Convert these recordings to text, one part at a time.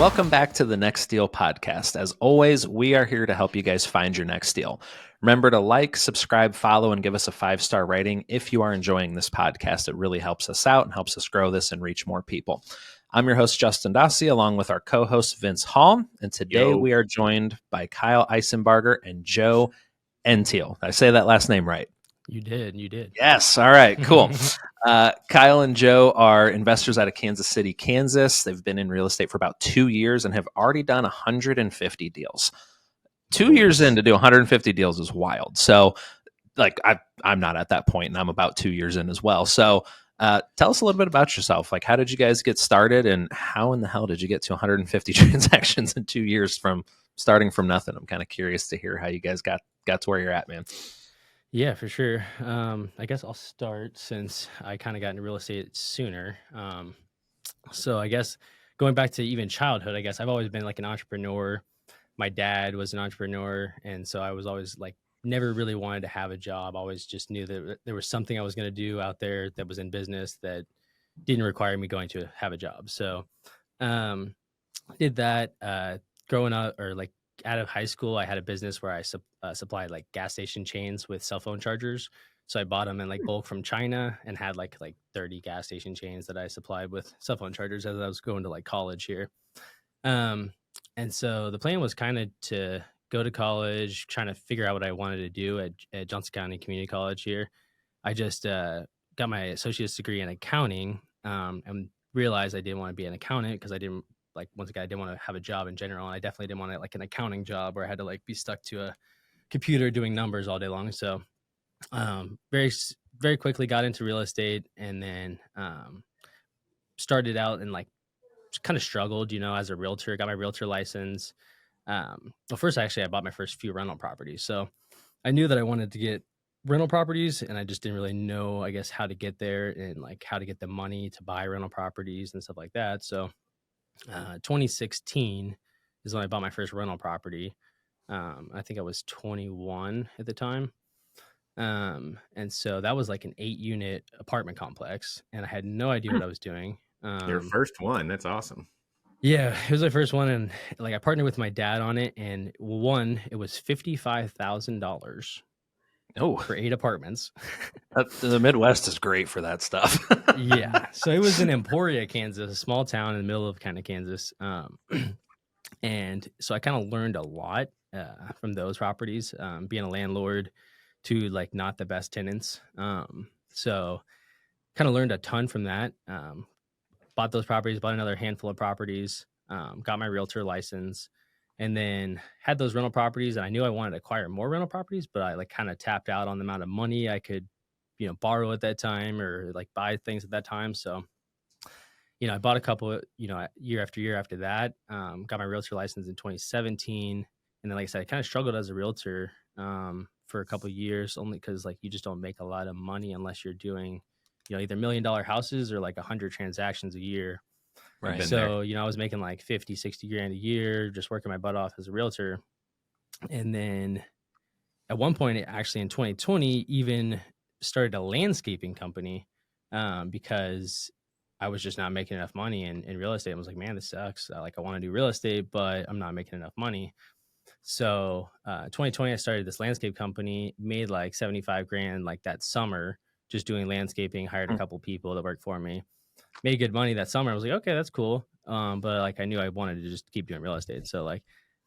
welcome back to the Next Deal podcast. As always, we are here to help you guys find your next deal. Remember to like, subscribe, follow, and give us a 5-star rating if you are enjoying this podcast. It really helps us out and helps us grow this and reach more people. I'm your host, Justin Dossier, along with our co-host, Vince Hall. And today we are joined by Kyle Eisenbarger and Joe Entiel. Did I say that last name right? You did. Yes. All right, cool. Kyle and Joe are investors out of Kansas City, Kansas. They've been in real estate for about 2 years and have already done 150 deals. 2 years in to do 150 deals is wild. So like I'm not at that point and I'm about 2 years in as well. So tell us a little bit about yourself. Like, how did you guys get started and how in the hell did you get to 150 transactions in 2 years from starting from nothing? I'm kind of curious to hear how you guys got to where you're at, man. Yeah, for sure. I guess I'll start since I kind of got into real estate sooner. So I guess going back to even childhood, I guess I've always been like an entrepreneur. My dad was an entrepreneur. And so I was always like, never really wanted to have a job. Always just knew that there was something I was going to do out there that was in business that didn't require me going to have a job. So did that growing up, or like out of high school, I had a business where I supplied like gas station chains with cell phone chargers. So I bought them in like bulk from China and had like 30 gas station chains that I supplied with cell phone chargers as I was going to like college here. And so the plan was kind of to go to college, trying to figure out what I wanted to do at Johnson County Community College here. I just got my associate's degree in accounting and realized I didn't want to be an accountant because I didn't once again, I didn't want to have a job in general. And I definitely didn't want like an accounting job where I had to like be stuck to a computer doing numbers all day long. So very quickly got into real estate and then started out and like kind of struggled, as a realtor. Got my realtor license. Well, first, actually, I bought my first few rental properties. So I knew that I wanted to get rental properties and I just didn't really know, I guess, how to get there and like how to get the money to buy rental properties and stuff like that. So 2016 is when I bought my first rental property. I think I was 21 at the time. And so that was like an 8-unit apartment complex and I had no idea what I was doing. Your first one. That's awesome. Yeah, it was my first one. And like I partnered with my dad on it. And it was $55,000 for 8 apartments. The Midwest is great for that stuff. Yeah. So it was in Emporia, Kansas, a small town in the middle of kind of Kansas. And so I kind of learned a lot from those properties, being a landlord to like not the best tenants. So kind of learned a ton from that. Bought those properties, bought another handful of properties, got my realtor license, and then had those rental properties. And I knew I wanted to acquire more rental properties, but I like kind of tapped out on the amount of money I could, borrow at that time or like buy things at that time. So, I bought a couple, year after year after that, got my realtor license in 2017. And then, like I said, I kind of struggled as a realtor for a couple of years, only because like you just don't make a lot of money unless you're doing, either $1 million houses or like 100 transactions a year. Right. So, I was making like 50, 60 grand a year, just working my butt off as a realtor. And then at one point, actually in 2020, even started a landscaping company because I was just not making enough money in real estate. I was like, man, this sucks. I want to do real estate, but I'm not making enough money. So 2020, I started this landscape company, made like 75 grand like that summer, just doing landscaping, hired a couple people that worked for me, made good money that summer. I was like, okay, that's cool. But like, I knew I wanted to just keep doing real estate. So like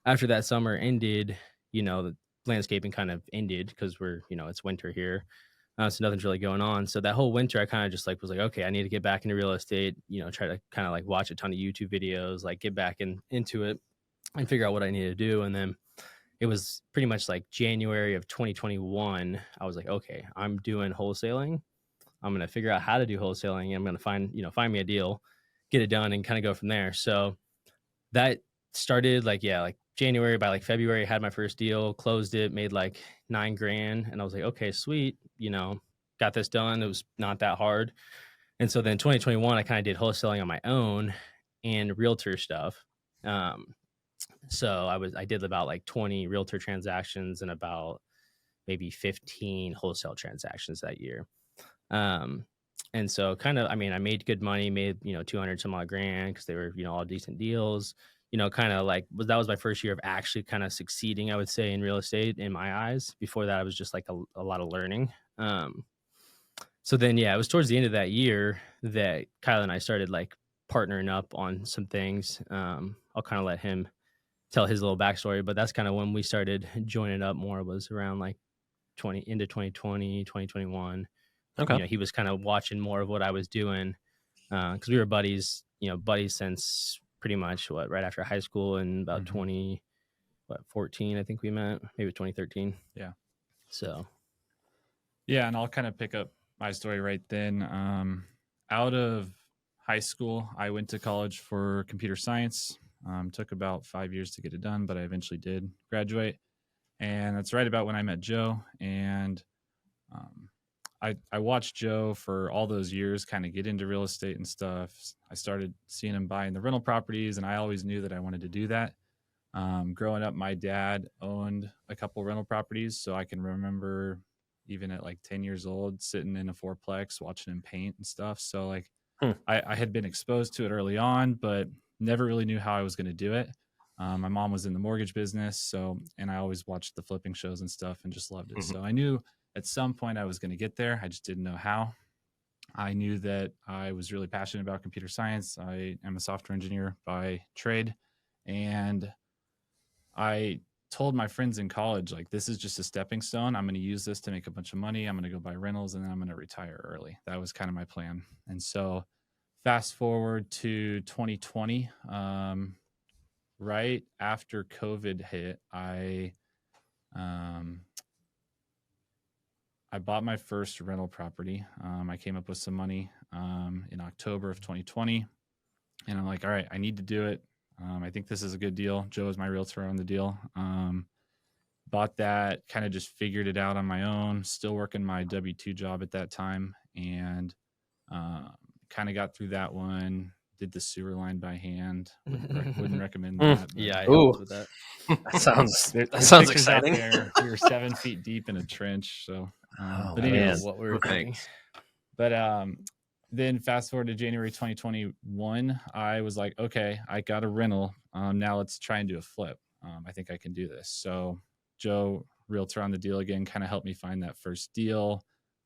after that summer ended, the landscaping kind of ended because we're, it's winter here. So nothing's really going on. So that whole winter, I kind of just like was like, okay, I need to get back into real estate, try to kind of like watch a ton of YouTube videos, like get back into it and figure out what I need to do. And then it was pretty much like January of 2021. I was like, okay, I'm doing wholesaling. I'm going to figure out how to do wholesaling. And I'm going to find me a deal, get it done and kind of go from there. So that started like January. By like February, I had my first deal, closed it, made like $9 grand. And I was like, okay, sweet. Got this done. It was not that hard. And so then 2021, I kind of did wholesaling on my own and realtor stuff. So I did about like 20 realtor transactions and about maybe 15 wholesale transactions that year. And so kind of, I made good money, made, 200 some odd grand because they were, all decent deals, kind of like that was my first year of actually kind of succeeding, I would say, in real estate in my eyes. Before that, I was just like a lot of learning. So then, yeah, it was towards the end of that year that Kyle and I started like partnering up on some things. I'll kind of let him tell his little backstory, but that's kind of when we started joining up more. Was around like into 2020, 2021. Okay. He was kind of watching more of what I was doing because we were buddies since pretty much right after high school, and about 14, I think we met, maybe 2013. Yeah. So. Yeah, and I'll kind of pick up my story right then. Out of high school, I went to college for computer science. Took about 5 years to get it done, but I eventually did graduate. And that's right about when I met Joe. And I watched Joe for all those years kind of get into real estate and stuff. I started seeing him buying the rental properties, and I always knew that I wanted to do that. Growing up, my dad owned a couple rental properties, so I can remember even at like 10 years old sitting in a fourplex watching him paint and stuff. So like I had been exposed to it early on, but never really knew how I was going to do it. My mom was in the mortgage business, and I always watched the flipping shows and stuff and just loved it. So I knew at some point I was going to get there. I just didn't know how. I knew that I was really passionate about computer science. I am a software engineer by trade, and I told my friends in college, like, this is just a stepping stone. I'm going to use this to make a bunch of money. I'm going to go buy rentals, and then I'm going to retire early. That was kind of my plan. And so fast forward to 2020, right after COVID hit, I bought my first rental property. I came up with some money in October of 2020, and I'm like, all right, I need to do it. I think this is a good deal. Joe is my realtor on the deal. Bought that, kind of just figured it out on my own, still working my W-2 job at that time, and kind of got through that one. Did the sewer line by hand. Wouldn't recommend that. Yeah, I helped with that. That sounds pictures exciting. Out there. We were 7 feet deep in a trench. So, but anyways, what we were thinking. But then fast forward to January 2021, I was like, okay, I got a rental. Now let's try and do a flip. I think I can do this. So Joe, realtor on the deal again, kind of helped me find that first deal.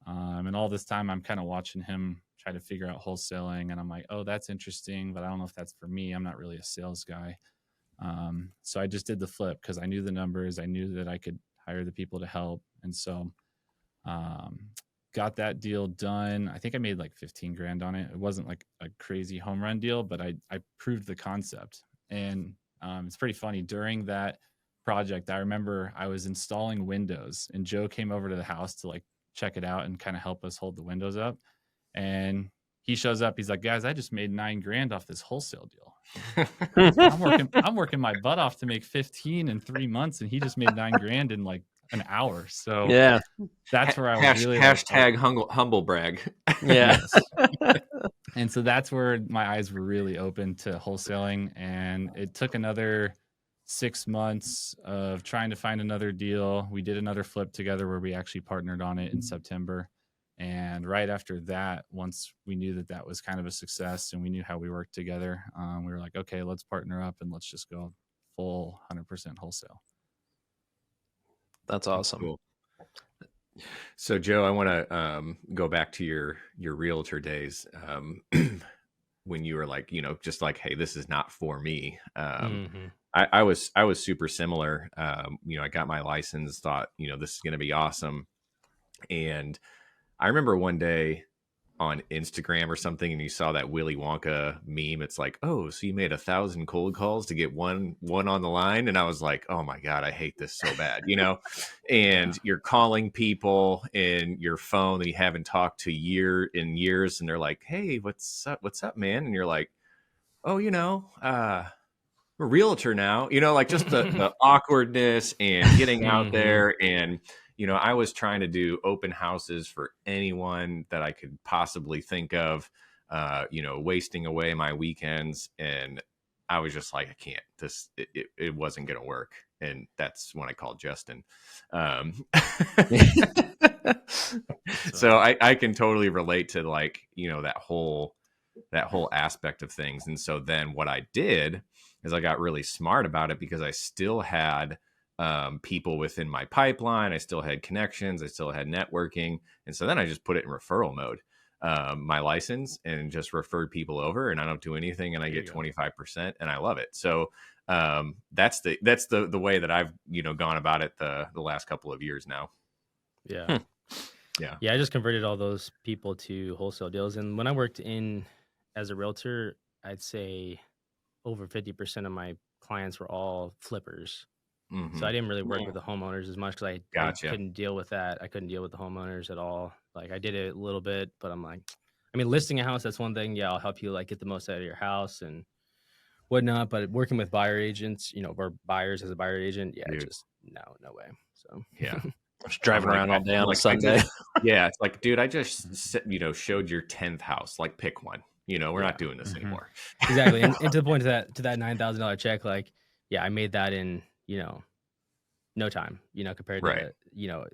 And all this time I'm kind of watching him try to figure out wholesaling. And I'm like, oh, that's interesting, but I don't know if that's for me. I'm not really a sales guy. So I just did the flip because I knew the numbers. I knew that I could hire the people to help. And so got that deal done. I think I made like 15 grand on it. It wasn't like a crazy home run deal, but I proved the concept. And it's pretty funny. During that project, I remember I was installing windows, and Joe came over to the house to like check it out and kind of help us hold the windows up. And he shows up. He's like, guys, I just made 9 grand off this wholesale deal. I'm working my butt off to make 15 in 3 months, and he just made 9 grand in like an hour. So yeah, that's where I was really hashtag humble brag. Yeah. And so that's where my eyes were really open to wholesaling. And it took another 6 months of trying to find another deal. We did another flip together where we actually partnered on it in September. And right after that, once we knew that that was kind of a success and we knew how we worked together, we were like, okay, let's partner up and let's just go full 100% wholesale. That's awesome. Cool. So Joe, I want to go back to your realtor days when you were like, just like, hey, this is not for me. I was super similar. I got my license, thought, this is going to be awesome. And I remember one day on Instagram or something, and you saw that Willy Wonka meme. It's like, oh, so you made 1,000 cold calls to get one on the line. And I was like, oh my God, I hate this so bad, and you're calling people in your phone that you haven't talked to in years. And they're like, hey, what's up, man? And you're like, oh, I'm a realtor now, like just the awkwardness and getting out there. And I was trying to do open houses for anyone that I could possibly think of, wasting away my weekends. And I was just like, I can't, it wasn't going to work. And that's when I called Justin. So I can totally relate to like, that whole aspect of things. And so then what I did is I got really smart about it because I still had people within my pipeline. I still had connections. I still had networking. And so then I just put it in referral mode, my license, and just referred people over, and I don't do anything, and I get 25%, and I love it. So that's the way that I've, gone about it the last couple of years now. Yeah. Yeah. I just converted all those people to wholesale deals. And when I worked as a realtor, I'd say over 50% of my clients were all flippers. So I didn't really work with the homeowners as much because I couldn't deal with that. I couldn't deal with the homeowners at all. Like, I did it a little bit, but I'm like, I mean, listing a house, that's one thing. Yeah, I'll help you like get the most out of your house and whatnot. But working with buyer agents, or buyers as a buyer agent, just no way. So yeah. Just driving around all day on a Sunday. It's like, dude, I just showed your 10th house. Like, pick one. We're not doing this anymore. Exactly. And to the point to that $9,000 check, like, I made that in no time. Compared to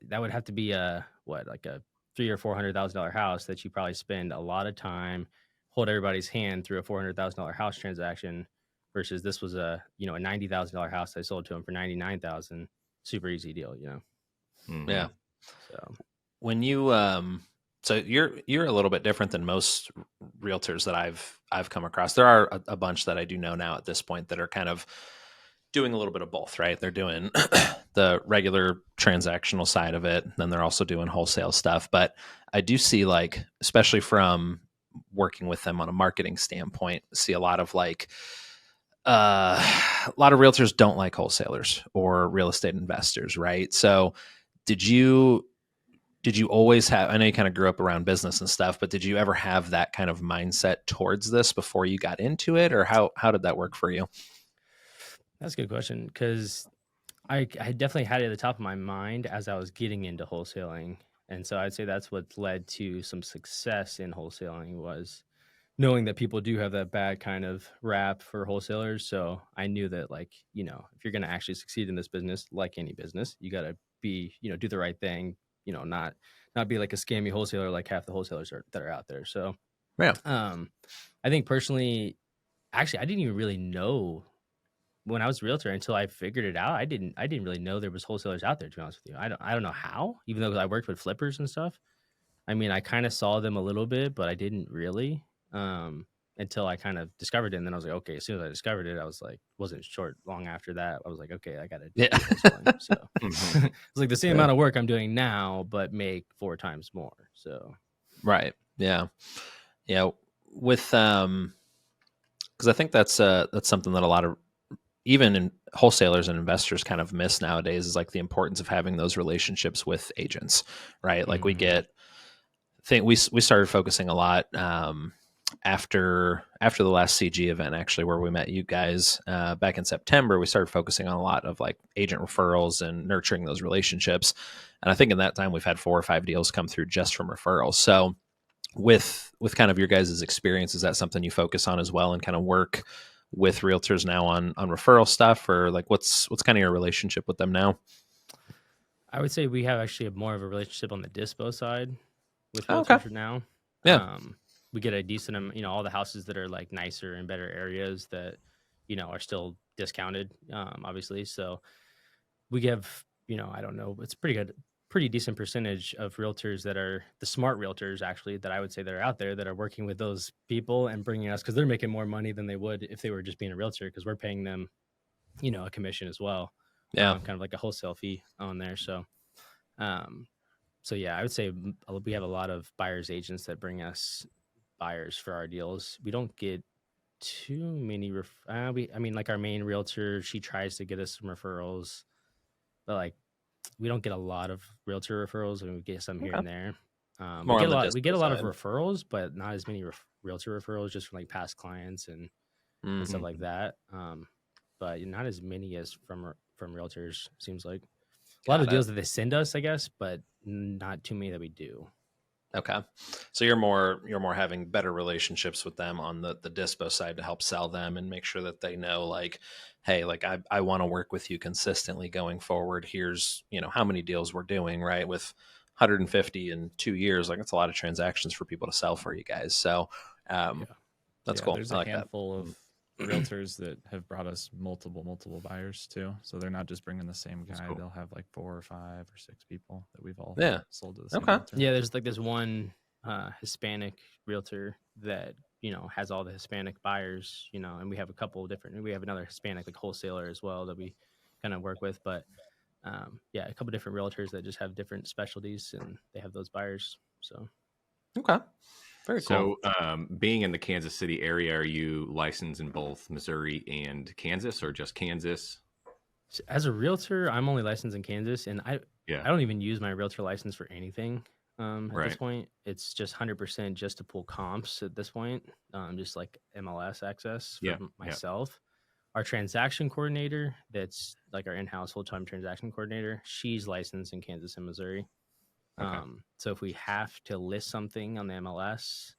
that would have to be a $300,000 or $400,000 house that you probably spend a lot of time, hold everybody's hand through a $400,000 house transaction, versus this was a $90,000 house I sold to him for $99,000. Super easy deal. Yeah. So when you so you're a little bit different than most realtors that I've come across. There are a bunch that I do know now at this point that are kind of doing a little bit of both, right? They're doing the regular transactional side of it, and then they're also doing wholesale stuff. But I do see, like, especially from working with them on a marketing standpoint, see a lot of realtors don't like wholesalers or real estate investors, right? So did you always have, I know you kind of grew up around business and stuff, but did you ever have that kind of mindset towards this before you got into it, or how did that work for you? That's a good question, because I definitely had it at the top of my mind as I was getting into wholesaling. And so I'd say that's what led to some success in wholesaling, was knowing that people do have that bad kind of rap for wholesalers. So I knew that, like, if you're going to actually succeed in this business, like any business, you got to be, do the right thing, not be like a scammy wholesaler like half the wholesalers that are out there. So I think personally, actually, I didn't even really know when I was a realtor until I figured it out. I didn't really know there was wholesalers out there, to be honest with you. I don't know how, even though I worked with flippers and stuff. I mean, I kind of saw them a little bit, but I didn't really, until I kind of discovered it. And then I was like, okay, as soon as I discovered it, I was like, wasn't short long after that. I was like, okay, I got to do wholesaling. So it's like the same amount of work I'm doing now, but make 4 times more. So. Right. Yeah. Yeah. With, cause I think that's something that a lot of, even in wholesalers and investors kind of miss nowadays, is like the importance of having those relationships with agents, right? Like we started focusing a lot after the last CG event, actually, where we met you guys back in September. We started focusing on a lot of like agent referrals and nurturing those relationships. And I think in that time we've had 4 or 5 deals come through just from referrals. So with kind of your guys' experience, is that something you focus on as well and kind of work with realtors now on referral stuff, or like what's kind of your relationship with them now? I would say we have actually more of a relationship on the dispo side with realtors now. Yeah. We get a decent, all the houses that are like nicer and better areas that, are still discounted, obviously. So we have, I don't know, it's pretty decent percentage of realtors that are the smart realtors, actually, that I would say that are out there that are working with those people and bringing us, because they're making more money than they would if they were just being a realtor, because we're paying them, a commission as well. Kind of like a wholesale fee on there. So, yeah, I would say we have a lot of buyers agents that bring us buyers for our deals. We don't get too many. Like our main realtor, she tries to get us some referrals, but like we don't get a lot of realtor referrals. I mean, we get some here and there. We get a lot of referrals, but not as many realtor referrals, just from like past clients and stuff like that. But not as many as from realtors. Seems like a lot of deals that they send us, I guess, but not too many that we do. Okay. So you're more having better relationships with them on the dispo side to help sell them and make sure that they know, like, hey, like I want to work with you consistently going forward. Here's, how many deals we're doing, right? With 150 in 2 years, like that's a lot of transactions for people to sell for you guys. So that's cool. There's I a like handful of realtors that have brought us multiple buyers too. So they're not just bringing the same guy. Cool. They'll have like 4 or 5 or 6 people that we've all sold to the same Okay. realtor. Yeah, there's like this one Hispanic realtor that, has all the Hispanic buyers, and we have a couple of we have another Hispanic like wholesaler as well that we kind of work with. But a couple of different realtors that just have different specialties and they have those buyers. So, Okay. Very cool. So, being in the Kansas City area, are you licensed in both Missouri and Kansas, or just Kansas? As a realtor, I'm only licensed in Kansas, and I don't even use my realtor license for anything at this point. It's just 100% just to pull comps at this point, just like MLS access for myself. Our transaction coordinator, that's like our in-house full-time transaction coordinator, she's licensed in Kansas and Missouri. Okay. So if we have to list something on the MLS,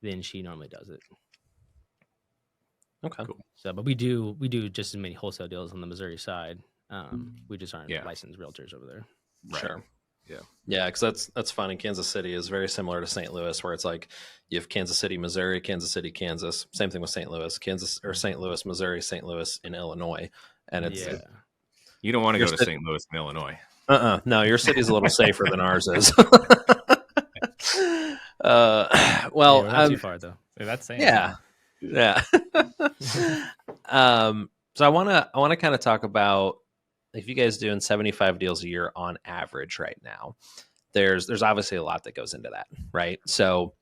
then she normally does it. Okay. Cool. So, but we do just as many wholesale deals on the Missouri side. We just aren't licensed realtors over there. Right. Sure. Yeah, because that's fun. And Kansas City is very similar to St. Louis, where it's like you have Kansas City, Missouri, Kansas City, Kansas. Same thing with St. Louis, St. Louis, Missouri, St. Louis in Illinois. And it's you don't want to go to St. Louis in Illinois. No, your city's a little safer than ours is. We're not too far though. That's saying yeah. So I want to kind of talk about, if you guys doing 75 deals a year on average right now, there's obviously a lot that goes into that, right? So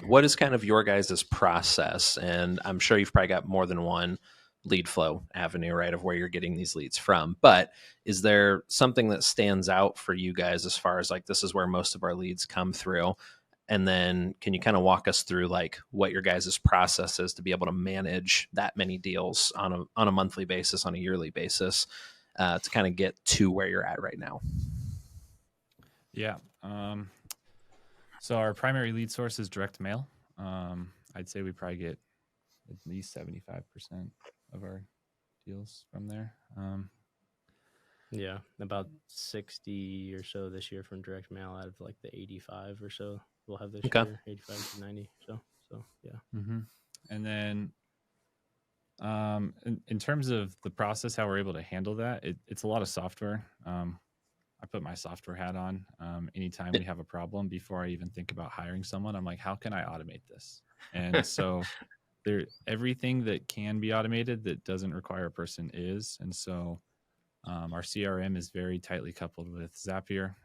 what is kind of your guys' process? And I'm sure you've probably got more than one lead flow avenue, right, of where you're getting these leads from. But is there something that stands out for you guys as far as like, this is where most of our leads come through? And then can you kind of walk us through like what your guys' process is to be able to manage that many deals on a monthly basis, on a yearly basis, to kind of get to where you're at right now? Yeah. So our primary lead source is direct mail. I'd say we probably get at least 75% of our deals from there. About 60 or so this year from direct mail out of like the 85 or so we'll have this year, 85 to 90. So yeah. Mm-hmm. And then in terms of the process, how we're able to handle that, it's a lot of software. I put my software hat on. Anytime we have a problem, before I even think about hiring someone, I'm like, how can I automate this? And so everything that can be automated that doesn't require a person is. And so our CRM is very tightly coupled with Zapier.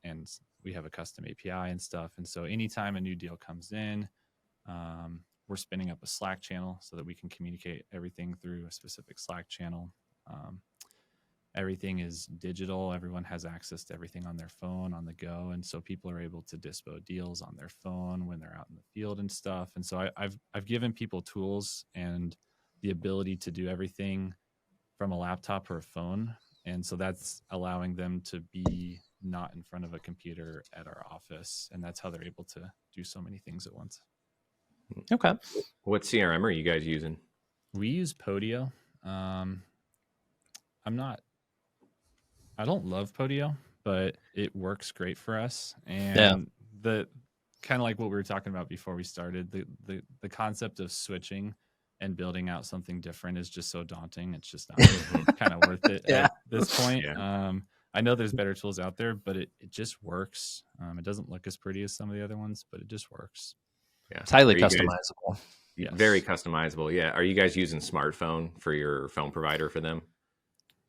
And we have a custom API and stuff. And so anytime a new deal comes in, we're spinning up a Slack channel so that we can communicate everything through a specific Slack channel. Everything is digital. Everyone has access to everything on their phone on the go. And so people are able to dispo deals on their phone when they're out in the field and stuff. And so I've given people tools and the ability to do everything from a laptop or a phone. And so that's allowing them to be not in front of a computer at our office. And that's how they're able to do so many things at once. Okay. What CRM are you guys using? We use Podio. I don't love Podio, but it works great for us. And the kind of like what we were talking about before we started, the concept of switching and building out something different is just so daunting. It's just not kind of worth it at this point. Yeah. I know there's better tools out there, but it just works. It doesn't look as pretty as some of the other ones, but it just works. Yeah. It's highly customizable. Yes. Very customizable. Yeah. Are you guys using smartphone for your phone provider for them?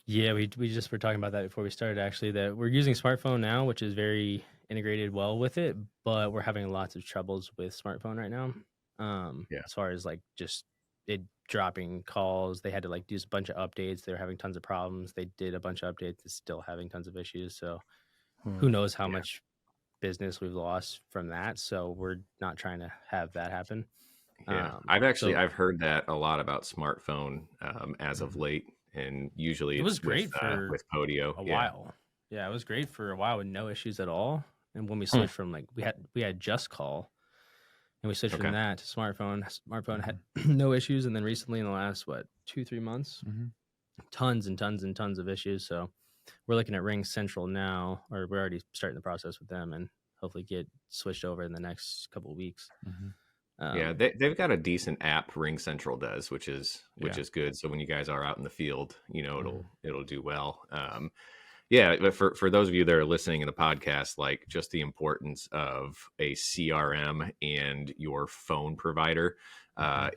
Yeah, we just were talking about that before we started, actually, that we're using smartphone now, which is very integrated well with it, but we're having lots of troubles with smartphone right now. As far as like just it dropping calls, they had to like do a bunch of updates. They were having tons of problems. They did a bunch of updates. It's still having tons of issues. So who knows how much business we've lost from that. So we're not trying to have that happen. Yeah, I've heard that a lot about smartphone as of late. And usually it was great for with Podio a while. Yeah, it was great for a while with no issues at all. And when we switched from like we had Just Call, and we switched from that to smartphone. Smartphone had no issues, and then recently in the last 2-3 months, tons and tons and tons of issues. So we're looking at Ring Central now, or we're already starting the process with them, and hopefully get switched over in the next couple of weeks. They've got a decent app. Ring Central does, which is good. So when you guys are out in the field, it'll do well. But for those of you that are listening in the podcast, like just the importance of a CRM and your phone provider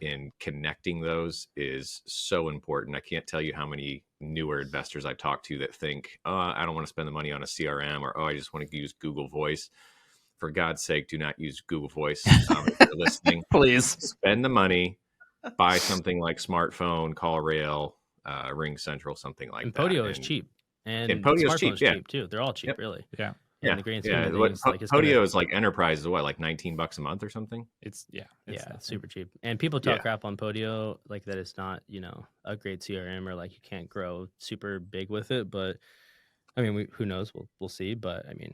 in connecting those is so important. I can't tell you how many newer investors I've talked to that think, oh, I don't want to spend the money on a CRM, or, oh, I just want to use Google Voice. For God's sake, do not use Google Voice. If you're listening, please spend the money, buy something like Smartphone, CallRail, Ring Central, something like and that. Podio is cheap, and Podio's Smartphone's cheap, cheap too. They're all cheap, really. Yeah. In the grand scheme of things, like Podio is like enterprise is what, like $19 a month or something? It's super cheap. And people talk crap on Podio, like that it's not, a great CRM, or like you can't grow super big with it. But I mean, who knows? We'll see. But I mean,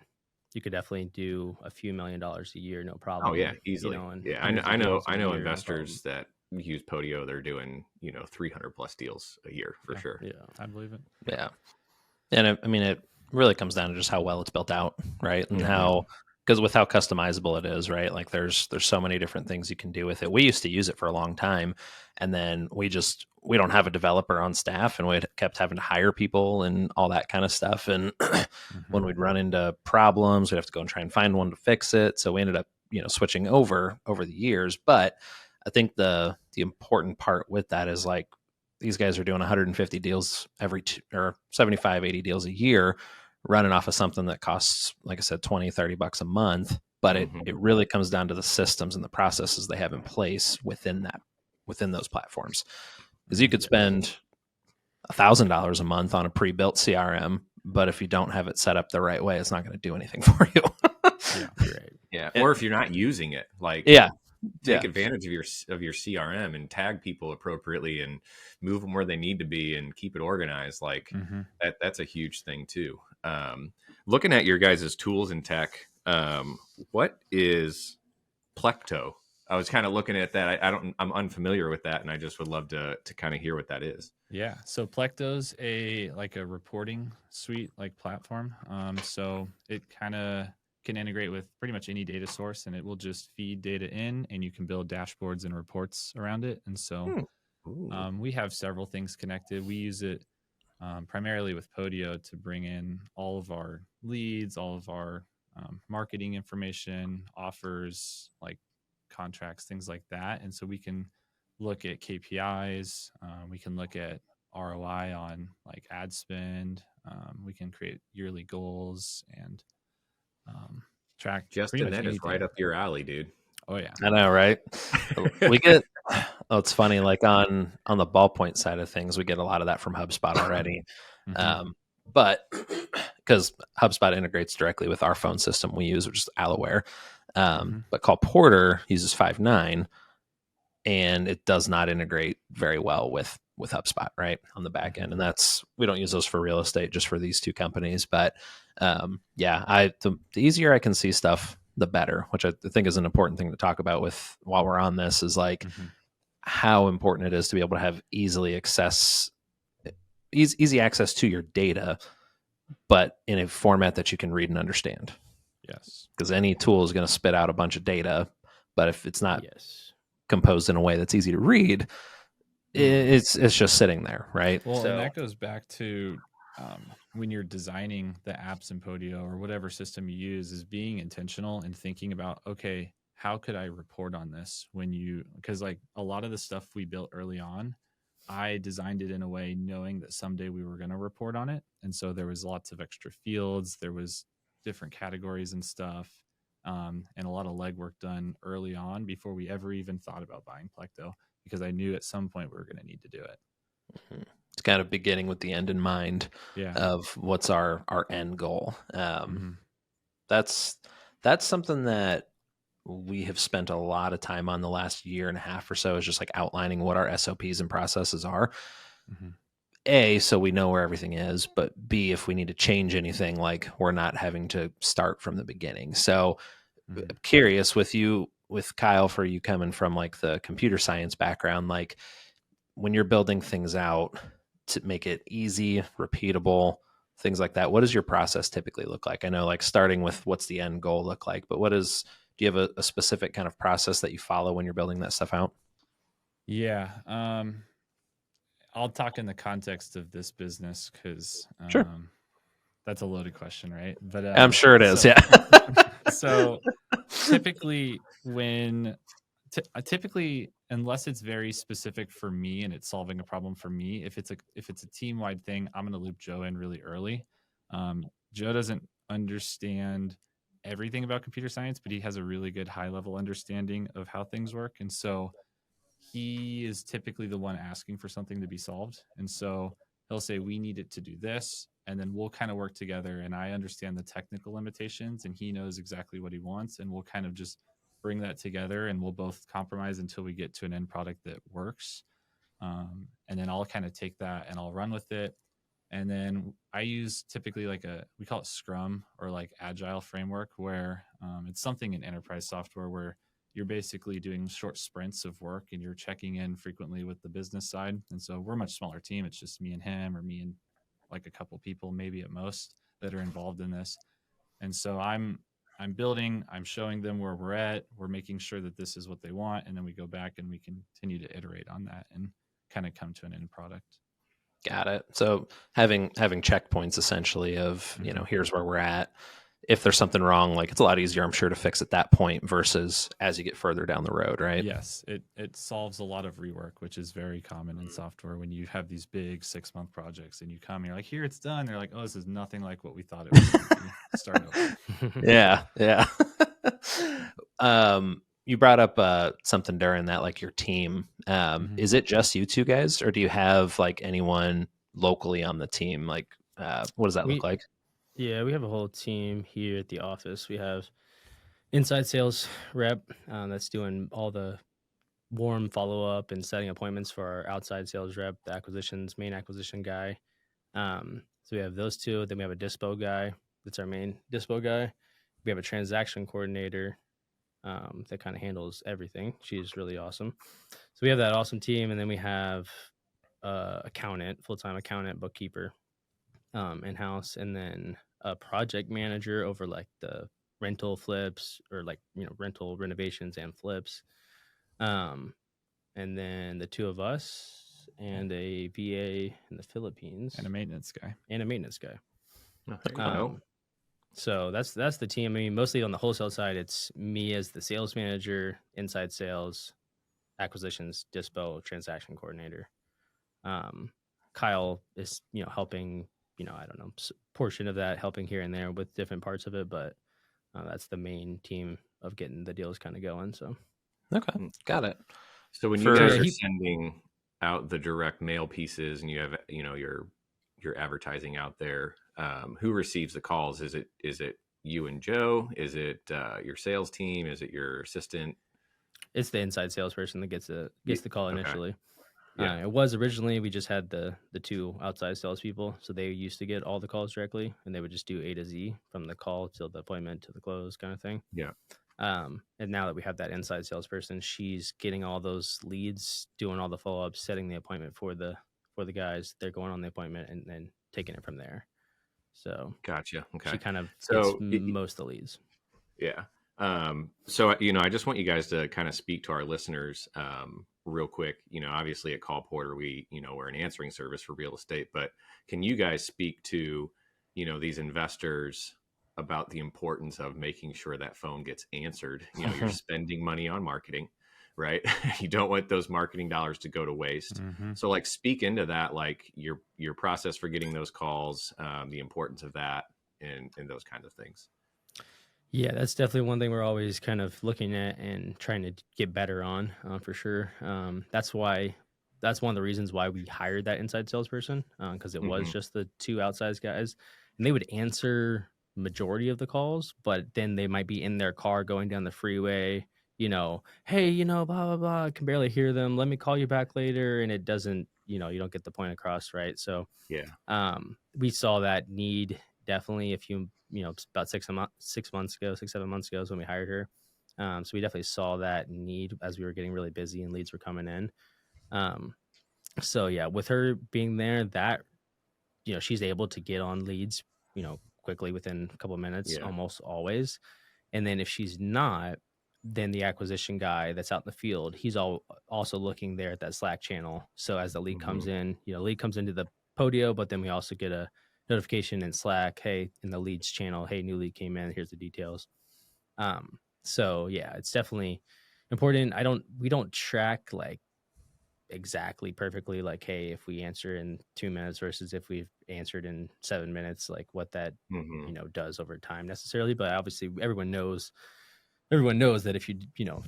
you could definitely do a few $1 million a year, no problem. Oh yeah, easily. I know investors that use Podio. They're doing 300 plus deals a year for sure. Yeah, I believe it. Yeah, and I mean, it really comes down to just how well it's built out, right? And because with how customizable it is, right? Like there's so many different things you can do with it. We used to use it for a long time, and then we don't have a developer on staff, and we kept having to hire people and all that kind of stuff. And when we'd run into problems, we'd have to go and try and find one to fix it. So we ended up, switching over the years. But I think the important part with that is like these guys are doing 150 deals or 75, 80 deals a year, running off of something that costs, like I said, $20-$30 a month. But it really comes down to the systems and the processes they have in place within those platforms. Because you could spend $1,000 a month on a pre-built CRM, but if you don't have it set up the right way, it's not going to do anything for you. Or if you're not using it, like take advantage of your CRM and tag people appropriately and move them where they need to be and keep it organized. Like that's a huge thing too. Looking at your guys' tools and tech, what is Plecto? I was kind of looking at that. I'm unfamiliar with that, and I just would love to kind of hear what that is. Yeah. So Plecto's a reporting suite, like platform. So it kind of can integrate with pretty much any data source, and it will just feed data in, and you can build dashboards and reports around it. And so we have several things connected. We use it primarily with Podio to bring in all of our leads, all of our marketing information, offers, like contracts, things like that. And so we can look at KPIs. We can look at ROI on like ad spend. We can create yearly goals and track. Justin, that is right up your alley, dude. Oh yeah, I know, right? We get. Oh, it's funny. Like on the ballpoint side of things, we get a lot of that from HubSpot already. But because HubSpot integrates directly with our phone system we use, which is Allaware. But Call Porter uses Five9, and it does not integrate very well with HubSpot, right, on the back end. And we don't use those for real estate, just for these two companies. But the easier I can see stuff, the better, which I think is an important thing to talk about while we're on this, is like how important it is to be able to have easy access to your data, but in a format that you can read and understand. Yes. Because any tool is going to spit out a bunch of data, but if it's not composed in a way that's easy to read, it's just sitting there, right? Well, and that goes back to when you're designing the apps in Podio or whatever system you use, is being intentional and thinking about, okay, how could I report on this? Because like a lot of the stuff we built early on, I designed it in a way knowing that someday we were going to report on it. And so there was lots of extra fields. There was different categories and stuff, and a lot of legwork done early on before we ever even thought about buying Plecto, because I knew at some point we were going to need to do it. It's kind of beginning with the end in mind of what's our end goal. That's something that we have spent a lot of time on the last year and a half or so, is just like outlining what our SOPs and processes are. A, so we know where everything is, but B, if we need to change anything, like we're not having to start from the beginning. So I'm curious with Kyle, for you coming from like the computer science background, like when you're building things out to make it easy, repeatable, things like that, what does your process typically look like? I know like starting with what's the end goal look like, but what does Do you have a specific kind of process that you follow when you're building that stuff out? Yeah. I'll talk in the context of this business because Sure. that's a loaded question, right? But I'm sure it is. Yeah. So typically typically, unless it's very specific for me and it's solving a problem for me, if it's a team-wide thing, I'm going to loop Joe in really early. Joe doesn't understand everything about computer science, but he has a really good high-level understanding of how things work. And so he is typically the one asking for something to be solved. And so he'll say, we need it to do this. And then we'll kind of work together. And I understand the technical limitations and he knows exactly what he wants. And we'll kind of just bring that together and we'll both compromise until we get to an end product that works. And then I'll kind of take that and I'll run with it. And then I use typically we call it Scrum or like Agile framework, where it's something in enterprise software where you're basically doing short sprints of work and you're checking in frequently with the business side. And so we're a much smaller team. It's just me and him, or me and like a couple people, maybe at most, that are involved in this. And so I'm building, I'm showing them where we're at. We're making sure that this is what they want. And then we go back and we continue to iterate on that and kind of come to an end product. Got it. So having checkpoints essentially of, here's where we're at. If there's something wrong, like it's a lot easier, I'm sure, to fix at that point versus as you get further down the road, right? Yes, it solves a lot of rework, which is very common in software when you have these big 6-month projects and you come and you're like, here, it's done. They're like, oh, this is nothing like what we thought it was going to be. Start over. Yeah. You brought up something during that, like your team. Is it just you two guys, or do you have like anyone locally on the team? Like, what does that look like? Yeah, we have a whole team here at the office. We have inside sales rep that's doing all the warm follow-up and setting appointments for our outside sales rep, the main acquisition guy. So we have those two. Then we have a dispo guy. That's our main dispo guy. We have a transaction coordinator that kind of handles everything. She's really awesome. So we have that awesome team. And then we have accountant, full-time accountant, bookkeeper in-house, and then a project manager over like the rental flips or like, rental renovations and flips. And then the two of us and a VA in the Philippines and a maintenance guy. So that's the team. I mean, mostly on the wholesale side, it's me as the sales manager, inside sales, acquisitions, dispo, transaction coordinator. Kyle is, helping, I don't know, portion of that, helping here and there with different parts of it, but that's the main team of getting the deals kind of going. So, okay, got it. So when you guys are sending out the direct mail pieces and you have, your advertising out there, who receives the calls? Is it you and Joe? Is it your sales team? Is it your assistant? It's the inside salesperson that gets the call initially. Okay. Yeah. It was originally, we just had the two outside salespeople, so they used to get all the calls directly, and they would just do A to Z from the call till the appointment to the close kind of thing. Yeah. And now that we have that inside salesperson, she's getting all those leads, doing all the follow-ups, setting the appointment for the guys. They're going on the appointment and then taking it from there. So gotcha. Okay. She kind of gets most of the leads. Yeah. So, I just want you guys to kind of speak to our listeners real quick. Obviously at Call Porter, we're an answering service for real estate, but can you guys speak to, these investors about the importance of making sure that phone gets answered? You're spending money on marketing, right? You don't want those marketing dollars to go to waste. Mm-hmm. So like speak into that, like your process for getting those calls, the importance of that and those kinds of things. Yeah, that's definitely one thing we're always kind of looking at and trying to get better on, for sure. That's one of the reasons why we hired that inside salesperson, because it was just the two outside guys, and they would answer majority of the calls, but then they might be in their car going down the freeway, hey, blah, blah, blah, I can barely hear them. Let me call you back later. And it doesn't, you don't get the point across, right? So yeah, we saw that need definitely about 7 months ago is when we hired her. So we definitely saw that need as we were getting really busy and leads were coming in. So yeah, with her being there, that, she's able to get on leads, quickly within a couple of minutes, almost always. And then if she's not, then the acquisition guy that's out in the field, he's also looking there at that Slack channel. So as the lead comes in, lead comes into the Podio, but then we also get a notification in Slack, hey, in the leads channel, hey, new lead came in, here's the details. So yeah, it's definitely important. We don't track like exactly perfectly, like, hey, if we answer in 2 minutes versus if we've answered in 7 minutes, like what that does over time necessarily. But obviously everyone knows that if you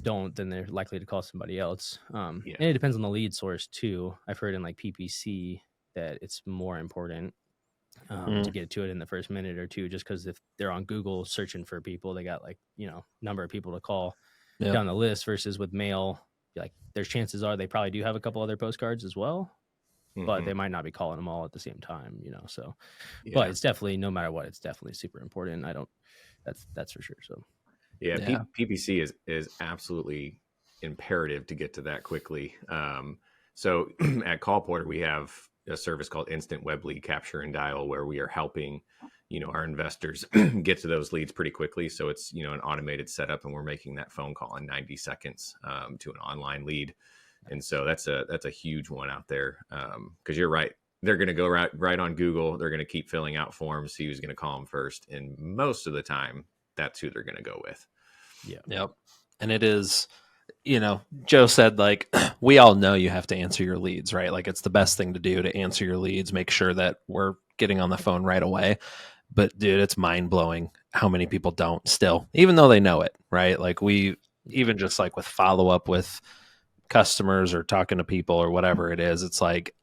don't, then they're likely to call somebody else. And it depends on the lead source too. I've heard in like PPC that it's more important to get to it in the first minute or two, just because if they're on Google searching for people, they got like number of people to call down the list, versus with mail, like there's chances are they probably do have a couple other postcards as well, but they might not be calling them all at the same time, so but it's definitely, no matter what, it's definitely super important. That's for sure. So PPC is absolutely imperative to get to that quickly. So at Call Porter, we have a service called Instant Web Lead Capture and Dial, where we are helping our investors get to those leads pretty quickly. So it's an automated setup, and we're making that phone call in 90 seconds to an online lead. And so that's a huge one out there, because you're right. They're going to go right on Google. They're going to keep filling out forms, see who's going to call them first, and most of the time, that's who they're going to go with. Yeah. Yep. And it is, Joe said, like, we all know you have to answer your leads, right? Like, it's the best thing to do, to answer your leads, make sure that we're getting on the phone right away. But dude, it's mind blowing how many people don't still, even though they know it, right? Like, we even just like with follow up with customers or talking to people or whatever it is, it's like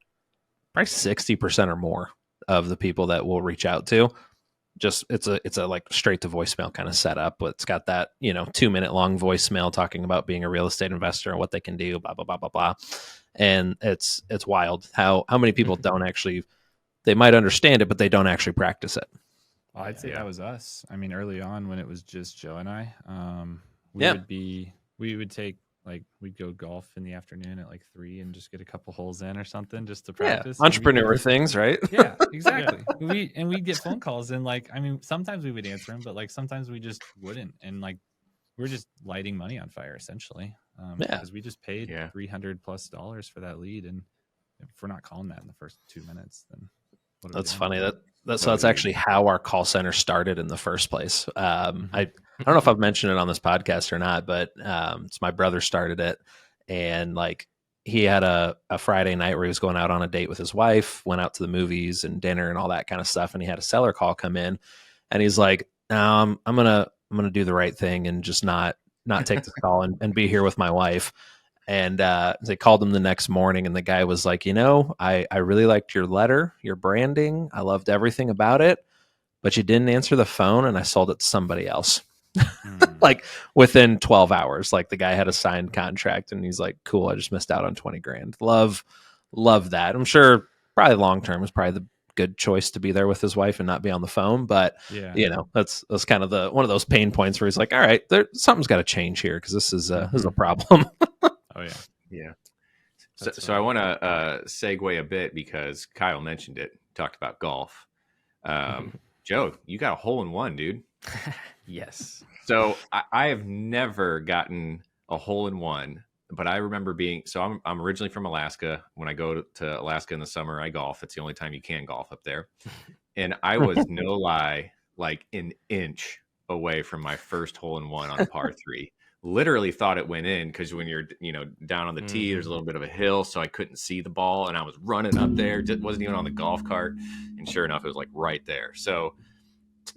probably 60% or more of the people that we'll reach out to, just it's a like straight to voicemail kind of setup, but it's got that 2-minute long voicemail talking about being a real estate investor and what they can do, blah blah blah blah blah. And it's wild how many people don't actually, they might understand it, but they don't actually practice it. Well, I'd say that was us. I mean, early on when it was just Joe and I, we would take, like, we'd go golf in the afternoon at like 3 and just get a couple holes in or something just to practice. Entrepreneur things, right? Yeah, exactly. We'd get phone calls, and like, I mean, sometimes we would answer them, but like sometimes we just wouldn't. And like, we're just lighting money on fire essentially. Because we just paid $300+ for that lead. And if we're not calling that in the first 2 minutes, then that's funny. That's actually how our call center started in the first place. I don't know if I've mentioned it on this podcast or not, but it's my brother started it, and like he had a Friday night where he was going out on a date with his wife, went out to the movies and dinner and all that kind of stuff, and he had a seller call come in, and he's like, "No, I'm gonna do the right thing and just not take this call and be here with my wife." And they called him the next morning, and the guy was like, I really liked your letter, your branding. I loved everything about it, but you didn't answer the phone, and I sold it to somebody else. Like within 12 hours, like the guy had a signed contract, and he's like, cool, I just missed out on 20 grand. Love that. I'm sure probably long-term is probably the good choice to be there with his wife and not be on the phone. But that's kind of one of those pain points where he's like, all right, something's got to change here, because this is a problem. Oh yeah. So I want to segue a bit, because Kyle mentioned it, talked about golf. Joe, you got a hole in one, dude. Yes. So I have never gotten a hole in one, but I remember I'm originally from Alaska. When I go to Alaska in the summer, I golf. It's the only time you can golf up there. And I was, no lie, like an inch away from my first hole in one on a par 3. Literally thought it went in, because when you're down on the tee, there's a little bit of a hill, so I couldn't see the ball, and I was running up there, wasn't even on the golf cart, and sure enough, it was like right there. So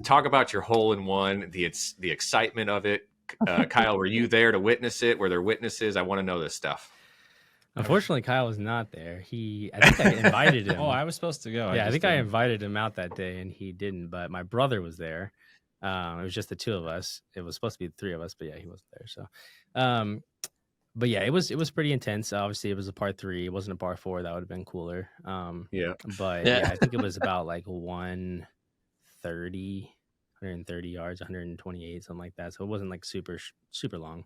talk about your hole in one, the excitement of it. Kyle, were you there to witness it? Were there witnesses? I want to know this stuff. Unfortunately, Kyle was not there. I think I invited him. Oh, I was supposed to go. Yeah, I think I invited him out that day, and he didn't. But my brother was there. It was just the two of us. It was supposed to be the three of us, but yeah, he wasn't there. So, but yeah, it was pretty intense. Obviously, it was a par 3. It wasn't a par 4. That would have been cooler. But yeah, I think it was about like 130 yards, 128, something like that. So it wasn't like super long.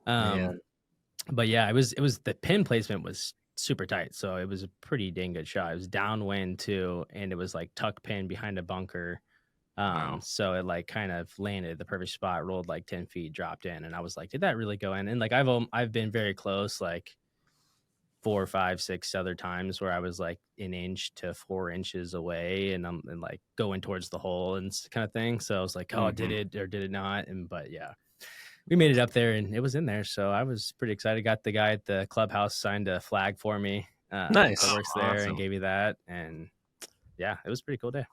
But yeah, it was the pin placement was super tight. So it was a pretty dang good shot. It was downwind too, and it was like tuck pin behind a bunker. Wow. So it like kind of landed at the perfect spot, rolled like 10 feet, dropped in. And I was like, did that really go in? And like, I've been very close, like 4, 5, 6 other times where I was like an inch to 4 inches away and I'm like going towards the hole and kind of thing. So I was like, oh, did it or did it not? But yeah, we made it up there and it was in there. So I was pretty excited. Got the guy at the clubhouse signed a flag for me. Nice. That works there Awesome. and gave me that. And yeah, it was a pretty cool day.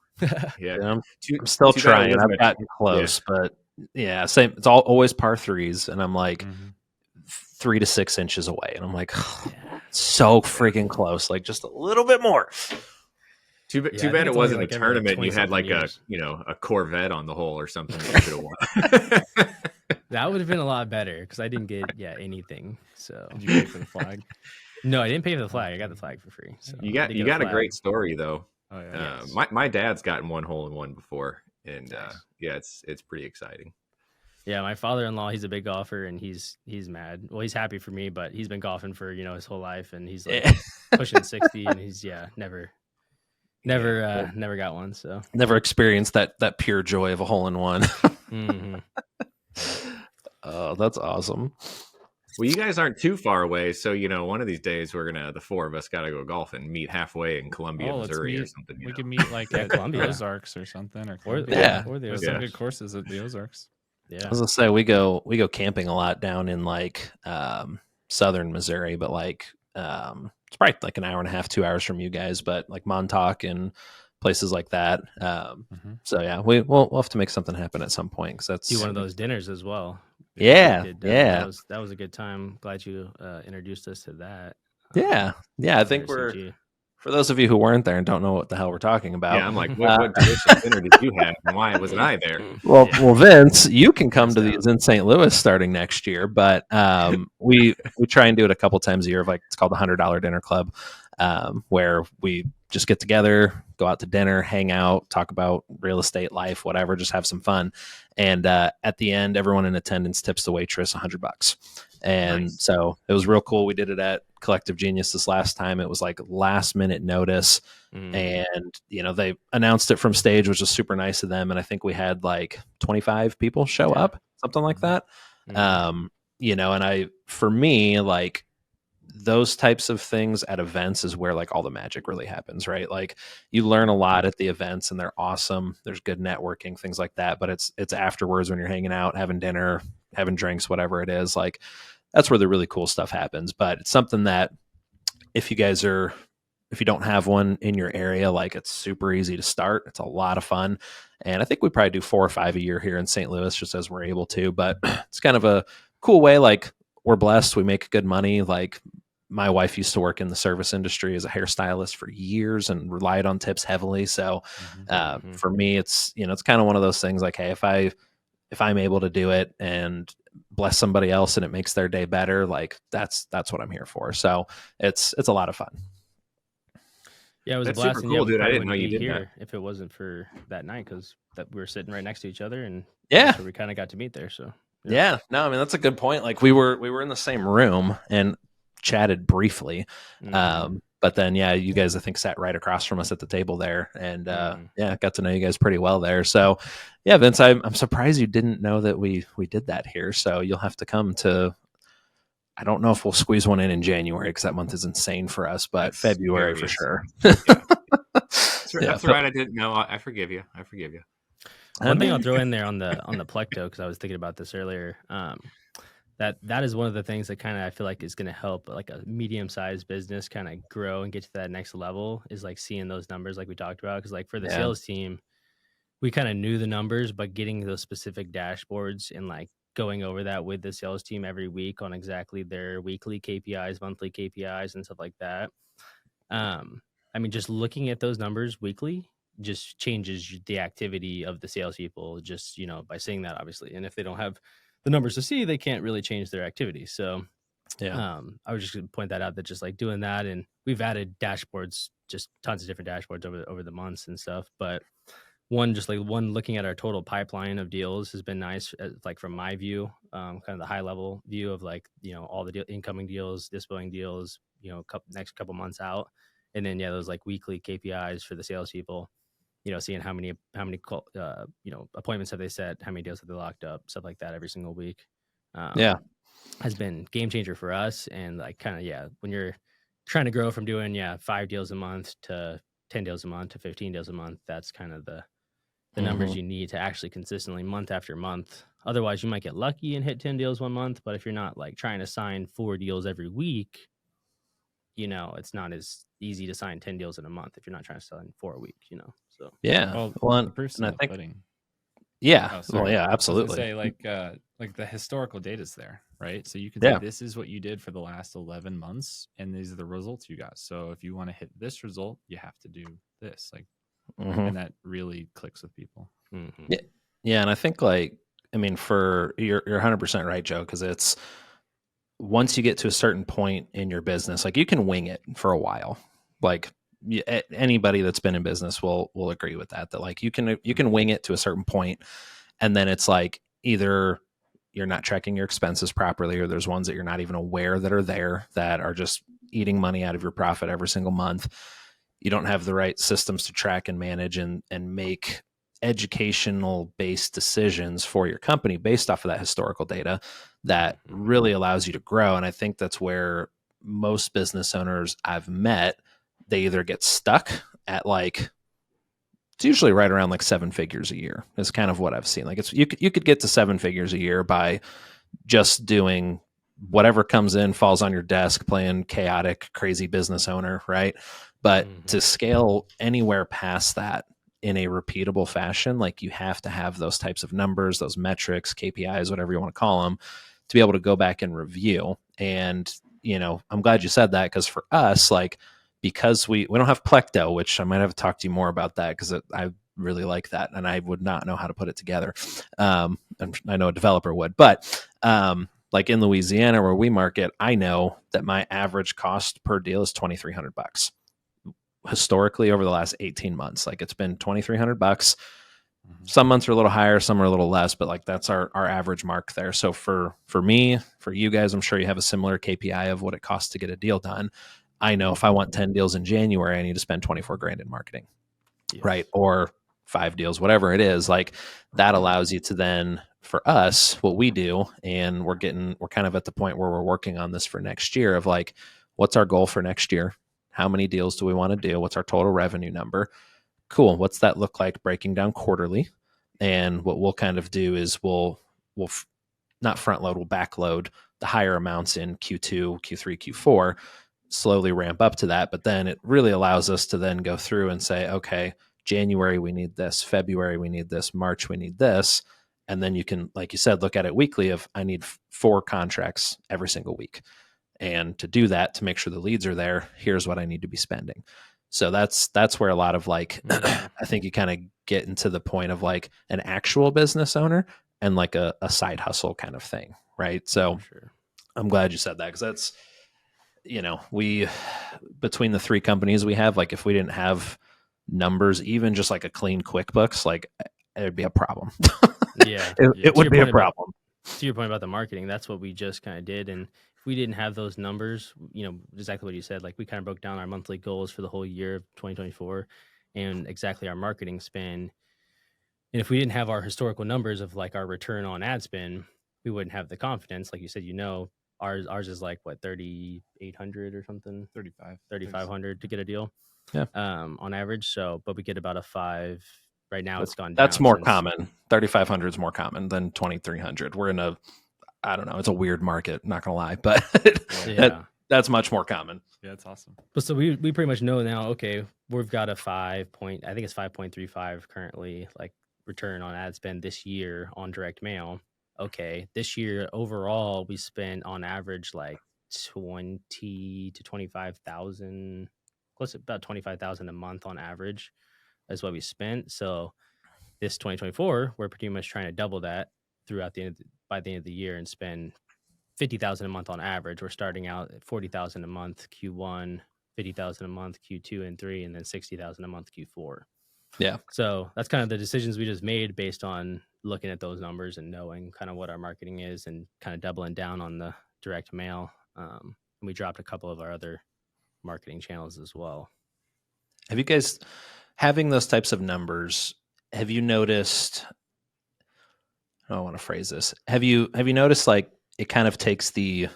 Yeah. I'm still trying. I've gotten close, but yeah, same. It's always par threes, and I'm like 3 to 6 inches away, and I'm like, so freaking close, like just a little bit more. Too bad it wasn't like a tournament. And you had like a Corvette on the hole or something. That you could have won. That would have been a lot better because I didn't get anything. So did you pay for the flag? No, I didn't pay for the flag. I got the flag for free. So you got a great story though. Oh yeah. My dad's gotten 1 hole in 1 before, and yeah, it's pretty exciting. Yeah, my father-in-law, he's a big golfer, and he's mad. Well, he's happy for me, but he's been golfing for his whole life, and he's like pushing 60, and he's never got one. So never experienced that pure joy of a hole in one. Oh, that's awesome. Well, you guys aren't too far away, so one of these days the 4 of us got to go golfing, meet halfway in Columbia, Missouri, or something. We could meet like at Columbia. Ozarks or something, or the There's some good courses at the Ozarks. Yeah, I was gonna say we go camping a lot down in like southern Missouri, but like it's probably like an hour and a half, 2 hours from you guys, but like Montauk and places like that. So yeah, we'll have to make something happen at some point because that's do one of those dinners as well. Yeah. That was a good time. Glad you introduced us to that. Yeah. I think for those of you who weren't there and don't know what the hell we're talking about. Yeah, I'm like, what delicious dinner did you have, and why wasn't I there? Well, Vince, you can come to these in St. Louis starting next year, but we try and do it a couple times a year. Like it's called the $100 Dinner Club, where we just get together, go out to dinner, hang out, talk about real estate, life, whatever, just have some fun. And at the end, everyone in attendance tips the waitress $100. And so it was real cool. We did it at Collective Genius this last time. It was like last minute notice. And, they announced it from stage, which was super nice of them. And I think we had like 25 people show up, something like that. And for me, like those types of things at events is where like all the magic really happens, right? Like you learn a lot at the events and they're awesome. There's good networking, things like that. But it's afterwards when you're hanging out, having dinner, having drinks, whatever it is, like that's where the really cool stuff happens. But it's something that if you don't have one in your area, like it's super easy to start. It's a lot of fun. And I think we probably do 4 or 5 a year here in St. Louis, just as we're able to, but it's kind of a cool way. Like we're blessed. We make good money. Like my wife used to work in the service industry as a hairstylist for years and relied on tips heavily. So for me, it's, it's kind of one of those things like, hey, if I'm able to do it and bless somebody else and it makes their day better, like that's what I'm here for. So it's a lot of fun. Yeah, it was That's a blast. super cool, dude. I didn't know you did here that. if it wasn't for that night because we were sitting right next to each other and yeah, we kind of got to meet there. So yeah, no, I mean that's a good point. Like we were in the same room and chatted briefly, but then you guys I think sat right across from us at the table there, and got to know you guys pretty well there. So yeah, Vince, I'm surprised you didn't know that we did that here. So you'll have to come to. I don't know if we'll squeeze one in January because that month is insane for us, but February for sure. That's right. I didn't know. I forgive you. One thing I'll throw in there on the Plecto, because I was thinking about this earlier. That is one of the things that kind of I feel like is going to help like a medium-sized business kind of grow and get to that next level is like seeing those numbers like we talked about. Because like for the sales team, we kind of knew the numbers, but getting those specific dashboards and like going over that with the sales team every week on exactly their weekly KPIs, monthly KPIs, and stuff like that. I mean, just looking at those numbers weekly just changes the activity of the salespeople just, by seeing that, obviously. And if they don't have the numbers to see, they can't really change their activity. So I was just going to point that out, that just like doing that. And we've added dashboards, just tons of different dashboards over the months and stuff. But one looking at our total pipeline of deals has been nice, like from my view, kind of the high level view of like, all the incoming deals, disposing deals, next couple months out. And then, those like weekly KPIs for the salespeople. seeing how many appointments have they set, how many deals have they locked up, stuff like that every single week. Has been game changer for us. And like kind of, when you're trying to grow from doing 5 deals a month to 10 deals a month to 15 deals a month, that's kind of the numbers you need to actually consistently month after month. Otherwise you might get lucky and hit 10 deals one month, but if you're not like trying to sign 4 deals every week, it's not as easy to sign 10 deals in a month if you're not trying to sign 4 a week, so Well, the proof's in the pudding. Absolutely. Say like the historical data's there, right? So you can say this is what you did for the last 11 months, and these are the results you got. So if you want to hit this result, you have to do this, like, and that really clicks with people. And I think for you're 100% right, Joe, because it's once you get to a certain point in your business, like you can wing it for a while. Like anybody that's been in business will agree with that like you can wing it to a certain point, and then it's like either you're not tracking your expenses properly, or there's ones that you're not even aware that are there that are just eating money out of your profit every single month. You don't have the right systems to track and manage and make educational based decisions for your company based off of that historical data that really allows you to grow. And I think that's where most business owners I've met, they either get stuck at it's usually right around like 7 figures a year is kind of what I've seen. Like you could get to 7 figures a year by just doing whatever comes in, falls on your desk, playing chaotic, crazy business owner, right? But to scale anywhere past that in a repeatable fashion, like you have to have those types of numbers, those metrics, KPIs, whatever you want to call them, to be able to go back and review. And, I'm glad you said that, because for us, because we don't have Plecto, which I might have to talk to you more about that, because I really like that, and I would not know how to put it together. And I know a developer would, but like in Louisiana where we market, I know that my average cost per deal is $2,300. Historically, over the last 18 months, like it's been $2,300. Some months are a little higher, some are a little less, but that's our average mark there. So for me, for you guys, I'm sure you have a similar KPI of what it costs to get a deal done. I know if I want 10 deals in January, I need to spend 24 grand in marketing, right? Or 5 deals, whatever it is. Like that allows you to then, for us, what we do, and we're kind of at the point where we're working on this for next year of what's our goal for next year? How many deals do we want to do? What's our total revenue number? Cool. What's that look like breaking down quarterly? And what we'll kind of do is we'll not front load, we'll back load the higher amounts in Q2, Q3, Q4, slowly ramp up to that. But then it really allows us to then go through and say, okay, January, we need this, February, we need this, March, we need this. And then you can, like you said, look at it weekly of I need 4 contracts every single week. And to do that, to make sure the leads are there, here's what I need to be spending. So that's where a lot of I think you kind of get into the point of an actual business owner and a side hustle kind of thing. Right. So I'm glad you said that, because that's, we, between the 3 companies we have, if we didn't have numbers, even just a clean QuickBooks, it'd be a problem. It would be a problem. To your point about the marketing, that's what we just kind of did. And if we didn't have those numbers, exactly what you said, we kind of broke down our monthly goals for the whole year of 2024 and exactly our marketing spend. And if we didn't have our historical numbers of our return on ad spend, we wouldn't have the confidence. Like you said, ours is what, 3,800 or something? 3,500 to get a deal. Yeah. On average. So, but we get about a 5. Right now it's gone down. That's more common. 3,500 is more common than 2,300. We're in I don't know, it's a weird market, not gonna lie, but that's much more common. Yeah, that's awesome. But so we pretty much know now, okay, we've got a 5.35 currently, return on ad spend this year on direct mail. Okay, this year overall we spent on average 20 to 25,000, close to about 25,000 a month on average. That's what we spent. So this 2024, we're pretty much trying to double that by the end of the year and spend 50,000 a month on average. We're starting out at 40,000 a month Q1, 50,000 a month Q2 and 3, and then 60,000 a month Q4. Yeah. So that's kind of the decisions we just made based on looking at those numbers and knowing kind of what our marketing is and kind of doubling down on the direct mail. And we dropped a couple of our other marketing channels as well. Have you guys having those types of numbers, have you noticed, how do I want to phrase this? Have you noticed like it kind of takes the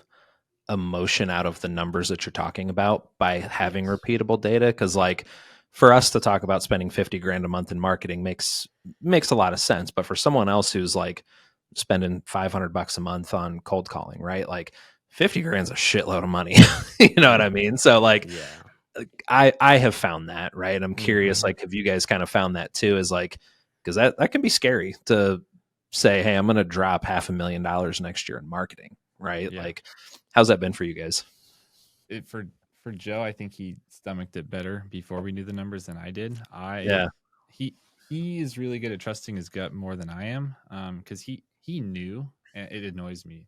emotion out of the numbers that you're talking about by having repeatable data? Because like for us to talk about spending 50 grand a month in marketing makes a lot of sense. But for someone else who's like spending $500 a month on cold calling, right? Like 50 grand's a shitload of money. You know what I mean? So like, I have found that, right? I'm curious, like, have you guys kind of found that too? Is like, because that can be scary to say, hey, I'm going to drop $500,000 next year in marketing, right? Yeah. Like, how's that been for you guys? For Joe, I think he stomached it better before we knew the numbers than I did. He is really good at trusting his gut more than I am, because he knew, and it annoys me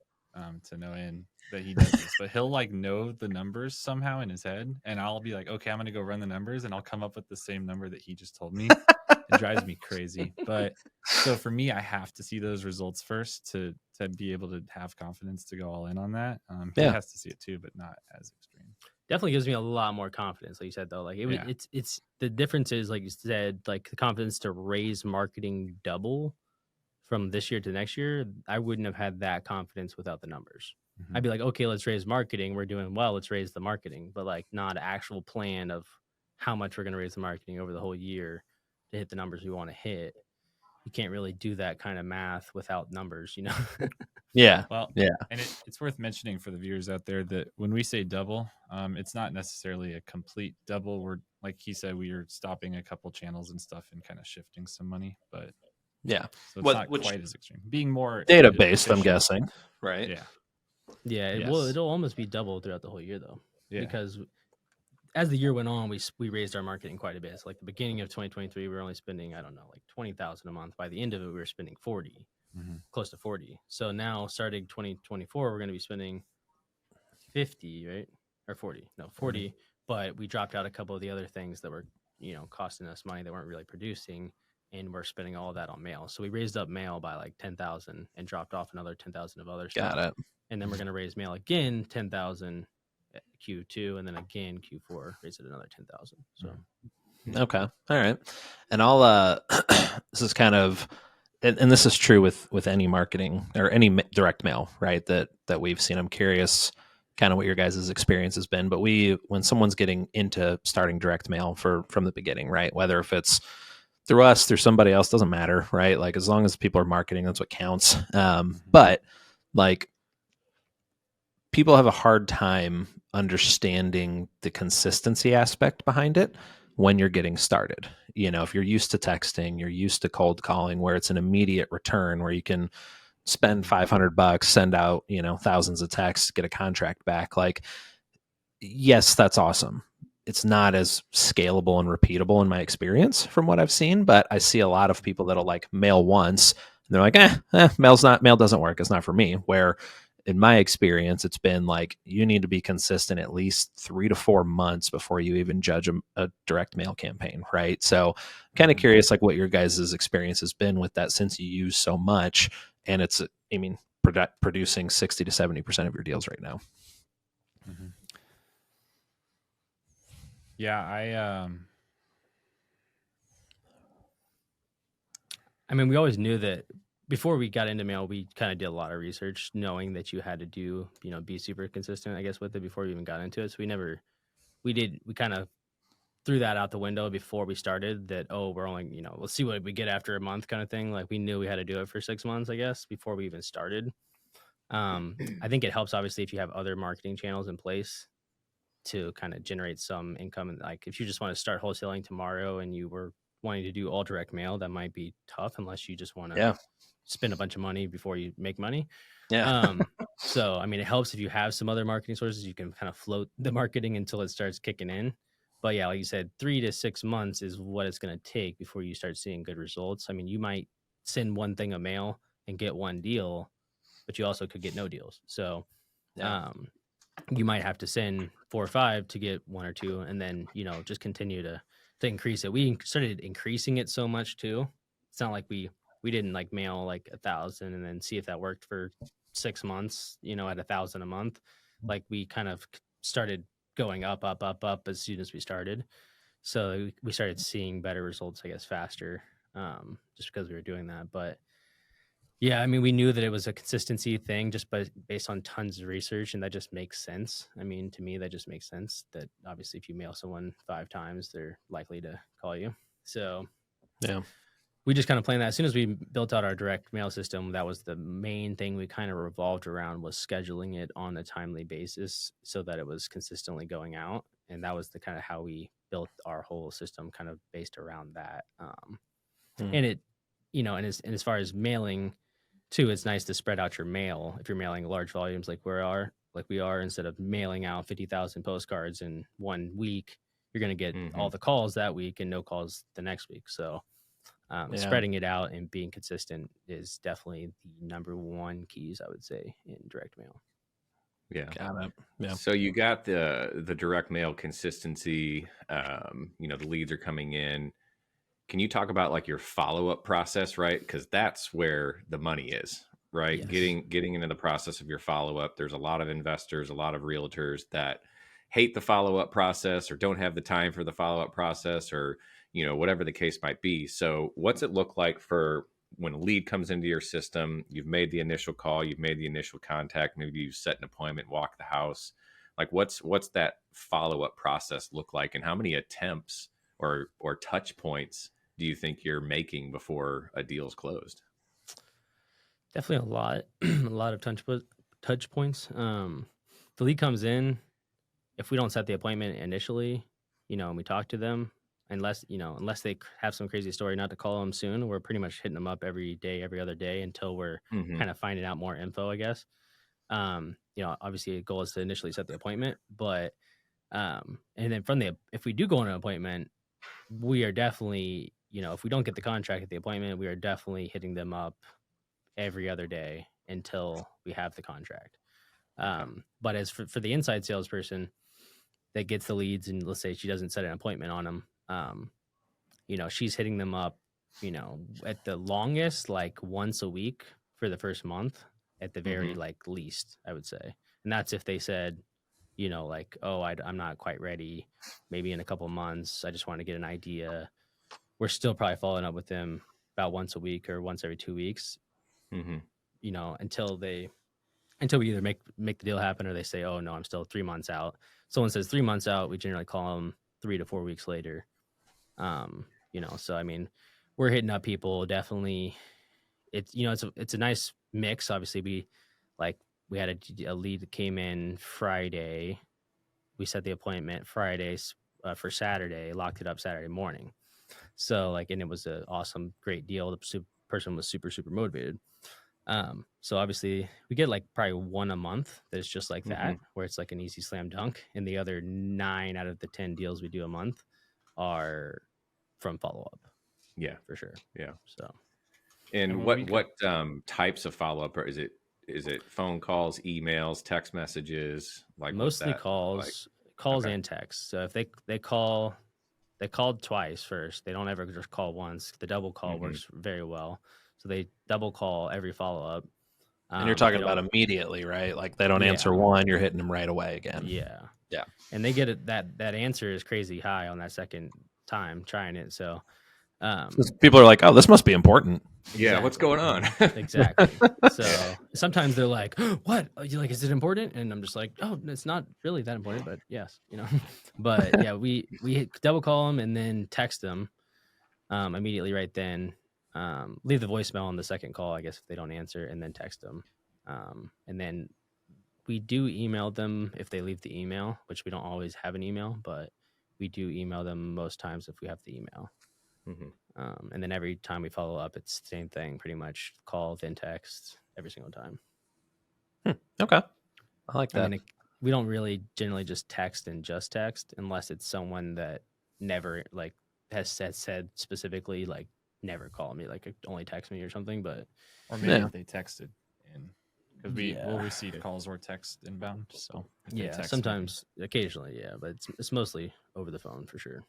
to no end that he does this, but he'll like know the numbers somehow in his head, and I'll be like, okay, I'm gonna go run the numbers, and I'll come up with the same number that he just told me. It drives me crazy. But so for me, I have to see those results first to be able to have confidence to go all in on that. He has to see it too, but not as extreme. Definitely gives me a lot more confidence, like you said, though. Like it's the difference is, like you said, like the confidence to raise marketing double from this year to next year. I wouldn't have had that confidence without the numbers. Mm-hmm. I'd be like, okay, let's raise marketing. We're doing well. Let's raise the marketing, but like not an actual plan of how much we're going to raise the marketing over the whole year to hit the numbers we want to hit. You can't really do that kind of math without numbers, you know? Yeah. Well, yeah. And it's worth mentioning for the viewers out there that when we say double, it's not necessarily a complete double. We're, like he said, we are stopping a couple channels and stuff and kind of shifting some money, but yeah. So it's not quite as extreme. Being more data-based, I'm guessing, right? Yeah. Yeah. It'll almost be double throughout the whole year, though. Yeah. Because as the year went on, we raised our marketing quite a bit. So like the beginning of 2023, we were only spending, I don't know, like 20,000 a month. By the end of it, we were spending 40, close to 40. So now starting 2024, we're going to be spending 50, right? Or 40, no 40. But we dropped out a couple of the other things that were, costing us money that weren't really producing. And we're spending all of that on mail. So we raised up mail by like 10,000 and dropped off another 10,000 of other stuff. Got it. And then we're going to raise mail again, 10,000 Q2, and then again Q4, raise it another 10,000. So okay, all right. And I'll this is kind of, and this is true with any marketing or any direct mail, right? That we've seen. I'm curious, kind of what your guys' experience has been. But when someone's getting into starting direct mail from the beginning, right? Whether if it's through us, through somebody else, doesn't matter, right? Like as long as people are marketing, that's what counts. But like people have a hard time understanding the consistency aspect behind it when you're getting started. If you're used to texting, you're used to cold calling where it's an immediate return, where you can spend $500, send out, thousands of texts, get a contract back. Like, yes, that's awesome. It's not as scalable and repeatable in my experience from what I've seen, but I see a lot of people that'll like mail once and they're like, mail doesn't work. It's not for me. Where in my experience, it's been like, you need to be consistent at least 3 to 4 months before you even judge a direct mail campaign. Right. So I'm kind of curious, like what your guys' experience has been with that, since you use so much and it's, producing 60 to 70% of your deals right now. Yeah. we always knew that before we got into mail, we kind of did a lot of research, knowing that you had to do, be super consistent, I guess, with it before we even got into it. So we kind of threw that out the window before we started, that, we're only, let's see what we get after a month kind of thing. Like we knew we had to do it for 6 months, I guess, before we even started. I think it helps, obviously, if you have other marketing channels in place to kind of generate some income. And like, if you just want to start wholesaling tomorrow and you were wanting to do all direct mail, that might be tough unless you just want to spend a bunch of money before you make money. So, it helps if you have some other marketing sources. You can kind of float the marketing until it starts kicking in. But yeah, like you said, 3 to 6 months is what it's going to take before you start seeing good results. You might send one thing of mail and get one deal, but you also could get no deals. So, you might have to send 4 or 5 to get 1 or 2, and then, just continue to increase it. We started increasing it so much too. It's not like we didn't like mail like 1,000 and then see if that worked for 6 months, at 1,000 a month. Like we kind of started going up as soon as we started. So we started seeing better results, I guess, faster, just because we were doing that. But yeah, I mean, we knew that it was a consistency thing just based on tons of research, and that just makes sense. I mean, to me, that just makes sense that obviously if you mail someone 5 times, they're likely to call you. So Yeah. we just kind of planned that. As soon as we built out our direct mail system, that was the main thing we kind of revolved around, was scheduling it on a timely basis so that it was consistently going out. And that was the kind of how we built our whole system, kind of based around that. And it, and as far as mailing too, it's nice to spread out your mail. If you're mailing large volumes like we are, instead of mailing out 50,000 postcards in 1 week, you're going to get all the calls that week and no calls the next week. So spreading it out and being consistent is definitely the number one keys, I would say, in direct mail. Yeah. Got it. Yeah. So you got the direct mail consistency, the leads are coming in. Can you talk about like your follow-up process, right? Because that's where the money is, right? Yes. Getting into the process of your follow-up. There's a lot of investors, a lot of realtors that hate the follow-up process or don't have the time for the follow-up process, or whatever the case might be. So what's it look like for when a lead comes into your system? You've made the initial call, you've made the initial contact, maybe you set an appointment, walk the house. Like what's that follow-up process look like, and how many attempts or touch points do you think you're making before a deal's closed? Definitely a lot, a lot of touch points. The lead comes in. If we don't set the appointment initially, and we talk to them, unless they have some crazy story, not to call them soon, we're pretty much hitting them up every day, every other day until we're kind of finding out more info, I guess. Obviously the goal is to initially set the appointment, but and then if we do go on an appointment, we are definitely, if we don't get the contract at the appointment, we are definitely hitting them up every other day until we have the contract. But as for the inside salesperson that gets the leads, and let's say she doesn't set an appointment on them, she's hitting them up, at the longest, like once a week for the first month, at the very least, I would say. And that's if they said, oh, I'm not quite ready. Maybe in a couple months, I just want to get an idea. We're still probably following up with them about once a week or once every 2 weeks, until we either make the deal happen, or they say, oh no, I'm still 3 months out. Someone says 3 months out, we generally call them 3 to 4 weeks later. So I mean, we're hitting up people definitely. It's it's a nice mix. Obviously, we had a lead that came in Friday. We set the appointment Fridays for Saturday, locked it up Saturday morning. So and it was an awesome, great deal. The person was super, super motivated. So obviously we get probably one a month that's just like that, where it's like an easy slam dunk. And the other 9 out of the 10 deals we do a month are from follow-up. Yeah, for sure. Yeah. So, and what types of follow-up is it? Is it phone calls, emails, text messages? Like mostly calls, and texts. So if they called twice first, they don't ever just call once. The double call works very well. So they double call every follow-up. And you're talking about immediately, right? Like they don't answer one, you're hitting them right away again. Yeah. Yeah. And they get it, that answer is crazy high on that second time trying it. So people are like, oh, this must be important. Exactly. Yeah, what's going on? Exactly. So sometimes they're like, oh, what? You're like, is it important? And I'm just like, oh, it's not really that important, but yes, But yeah, we double call them and then text them immediately right then. Leave the voicemail on the second call, I guess, if they don't answer, and then text them. And then we do email them if they leave the email, which we don't always have an email, but we do email them most times if we have the email. And then every time we follow up, it's the same thing, pretty much call, then text every single time. Okay. I like that. I mean, we don't really generally just text unless it's someone that never has said specifically, never call me, only text me or something, but or maybe if they texted in, because we will receive calls or text inbound. So sometimes, occasionally, but it's mostly over the phone for sure.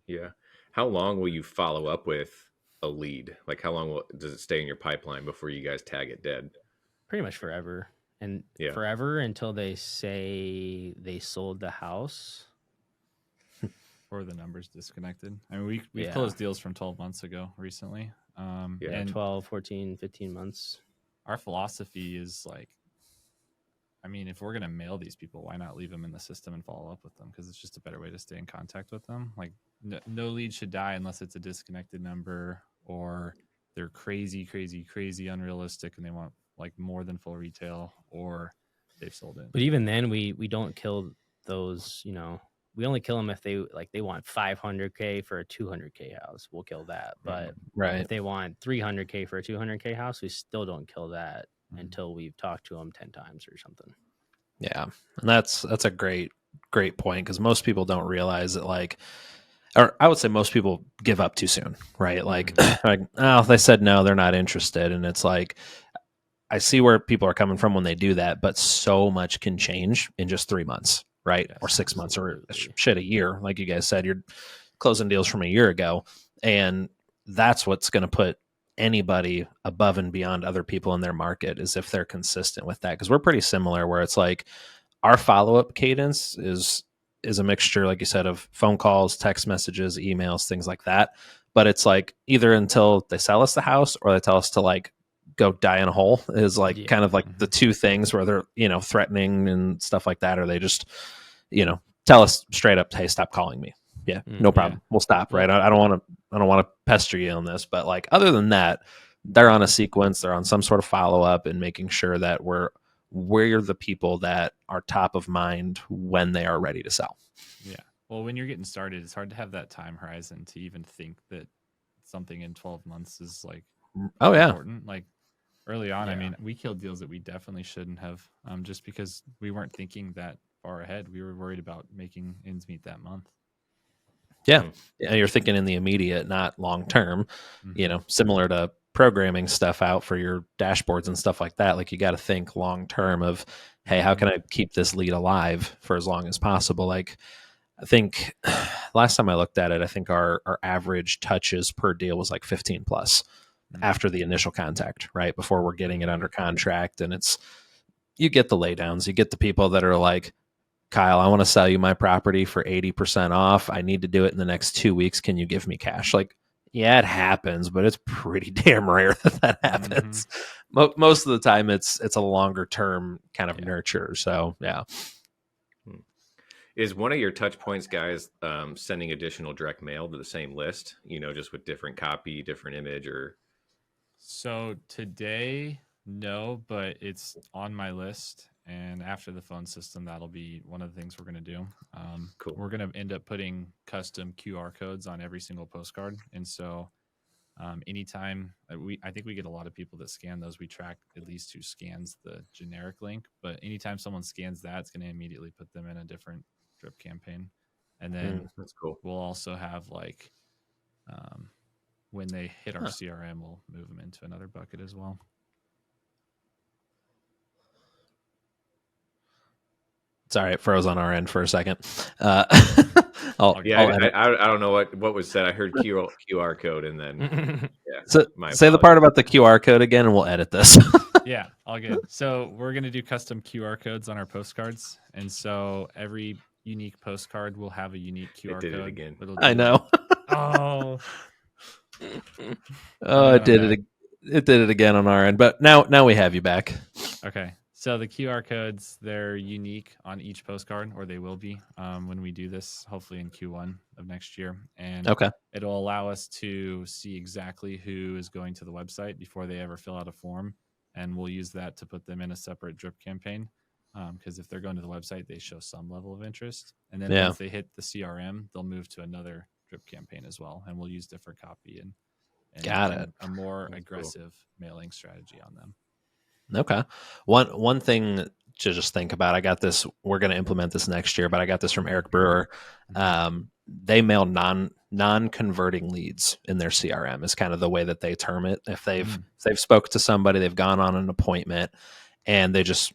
Yeah. How long will you follow up with a lead? Like how long does it stay in your pipeline before you guys tag it dead? Pretty much forever. And forever until they say they sold the house. or the numbers disconnected. I mean, we closed deals from 12 months ago recently. And 12, 14, 15 months. Our philosophy is like, I mean, if we're going to mail these people, why not leave them in the system and follow up with them? Because it's just a better way to stay in contact with them. Like no lead should die unless it's a disconnected number or they're crazy unrealistic and they want like more than full retail or they've sold it. But even then we don't kill those, we only kill them if they want $500K for a $200K house. We'll kill that. But if they want $300K for a $200K house, we still don't kill that until we've talked to them 10 times or something. Yeah. And that's a great point, because most people don't realize that, like, or I would say most people give up too soon, right? Like, they said no, they're not interested. And it's like, I see where people are coming from when they do that, but so much can change in just 3 months, right? Yes, or 6 months, or a year. Like you guys said, you're closing deals from a year ago. And that's what's going to put anybody above and beyond other people in their market, is if they're consistent with that. Because we're pretty similar, where it's like our follow-up cadence is a mixture, like you said, of phone calls, text messages, emails, things like that. But it's like either until they sell us the house or they tell us to like go die in a hole, is like kind of like the two things where they're, threatening and stuff like that. Or they just, tell us straight up, hey, stop calling me. Yeah, no problem. We'll stop. Right. I don't want to pester you on this, but like, other than that, they're on a sequence, they're on some sort of follow-up and making sure that we're the people that are top of mind when they are ready to sell. Yeah. Well, when you're getting started, it's hard to have that time horizon to even think that something in 12 months is like, important. Like early on, I mean, we killed deals that we definitely shouldn't have, just because we weren't thinking that far ahead. We were worried about making ends meet that month. Yeah. You're thinking in the immediate, not long-term, similar to programming stuff out for your dashboards and stuff like that. Like, you got to think long-term of, hey, how can I keep this lead alive for as long as possible? Like, I think last time I looked at it, I think our average touches per deal was like 15 plus after the initial contact, right? Before we're getting it under contract. And you get the laydowns, you get the people that are like, Kyle, I want to sell you my property for 80% off. I need to do it in the next 2 weeks. Can you give me cash? Like, yeah, it happens, but it's pretty damn rare that happens. Most of the time it's a longer term kind of nurture. So yeah. Is one of your touch points, guys, sending additional direct mail to the same list, just with different copy, different image? Or so today, no, but it's on my list. And after the phone system, that'll be one of the things we're going to do. Cool. We're going to end up putting custom QR codes on every single postcard. And so anytime I think we get a lot of people that scan those, we track at least who scans the generic link. But anytime someone scans that, it's going to immediately put them in a different drip campaign. And then that's cool. We'll also have like when they hit our CRM, we'll move them into another bucket as well. Sorry, it froze on our end for a second. I don't know what was said. I heard QR code, and then so say the part about the QR code again, and we'll edit this. Yeah, all good. So we're gonna do custom QR codes on our postcards, and so every unique postcard will have a unique QR code. It again. I know. Oh, it did it. It did it again on our end, but now we have you back. Okay. So the QR codes, they're unique on each postcard, or they will be when we do this, hopefully in Q1 of next year. And it'll allow us to see exactly who is going to the website before they ever fill out a form. And we'll use that to put them in a separate drip campaign. Because if they're going to the website, they show some level of interest. And then once they hit the CRM, they'll move to another drip campaign as well. And we'll use different copy and a more aggressive mailing strategy on them. Okay. One thing to just think about, I got this, we're going to implement this next year, but I got this from Eric Brewer. They mail non-converting leads in their CRM is kind of the way that they term it. If they've spoke to somebody, they've gone on an appointment, and they just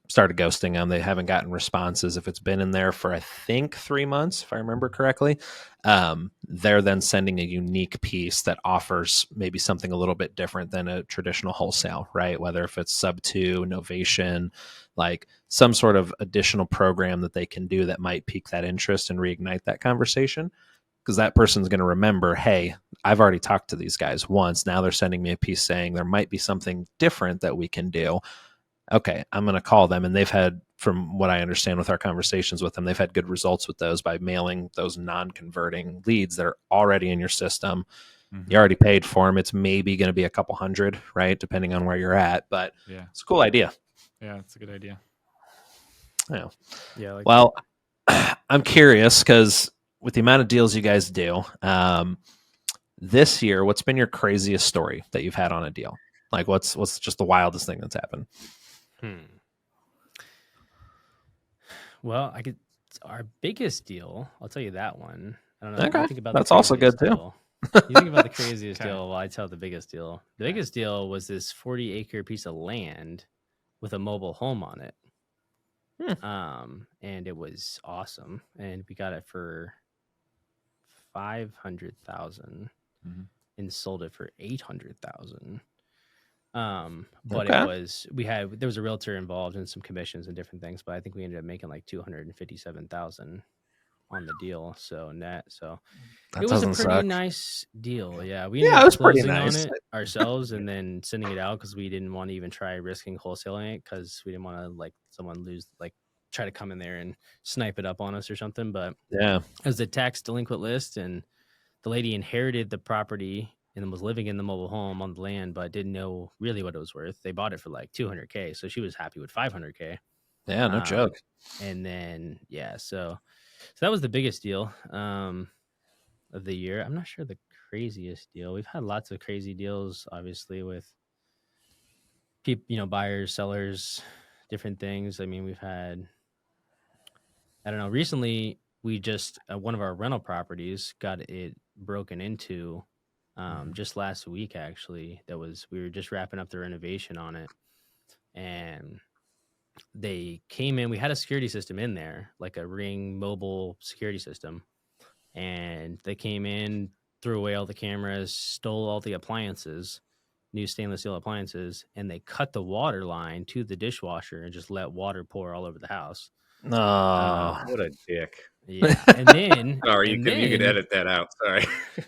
started ghosting them. They haven't gotten responses. If it's been in there for, I think, 3 months, if I remember correctly, they're then sending a unique piece that offers maybe something a little bit different than a traditional wholesale, right? Whether if it's sub 2, novation, like some sort of additional program that they can do that might pique that interest and reignite that conversation. Because that person's going to remember, hey, I've already talked to these guys once. Now they're sending me a piece saying there might be something different that we can do. Okay, I'm going to call them. And they've had, from what I understand with our conversations with them, they've had good results with those by mailing those non-converting leads that are already in your system. You already paid for them. It's maybe going to be a couple hundred, right? Depending on where you're at. But it's a cool idea. Yeah, it's a good idea. Yeah. Yeah. Like Well, I'm curious because with the amount of deals you guys do, this year, what's been your craziest story that you've had on a deal? Like, what's just the wildest thing that's happened? Well, our biggest deal. I'll tell you that one. I don't know. Okay. You think about That's the also good, craziest too. deal. You think about the craziest deal. Well, I tell the biggest deal. The biggest deal was this 40-acre piece of land with a mobile home on it. And it was awesome. And we got it for $500,000 and sold it for $800,000. But Okay. it was, there was a realtor involved in some commissions and different things, but I think we ended up making like $257,000 on the deal. So net. So That it was a doesn't pretty suck. nice deal. Yeah. We ended Yeah, it up was pretty closing nice. on it ourselves and then sending it out because we didn't want to even try risking wholesaling it because we didn't want to like someone try to come in there and snipe it up on us or something. But Yeah. it was a tax delinquent list and the lady inherited the property and was living in the mobile home on the land, but didn't know really what it was worth. They bought it for like $200K. So she was happy with $500K. Yeah, no joke. And then, so that was the biggest deal of the year. I'm not sure the craziest deal. We've had lots of crazy deals, obviously, with people, buyers, sellers, different things. I mean, we've had, I don't know, recently we just, one of our rental properties got it broken into just last week, actually. We were just wrapping up the renovation on it. And they came in, we had a security system in there, like a Ring mobile security system. And they came in, threw away all the cameras, stole all the appliances, new stainless steel appliances, and they cut the water line to the dishwasher and just let water pour all over the house. No. What a dick. Yeah. And then Sorry, you can edit that out. Sorry.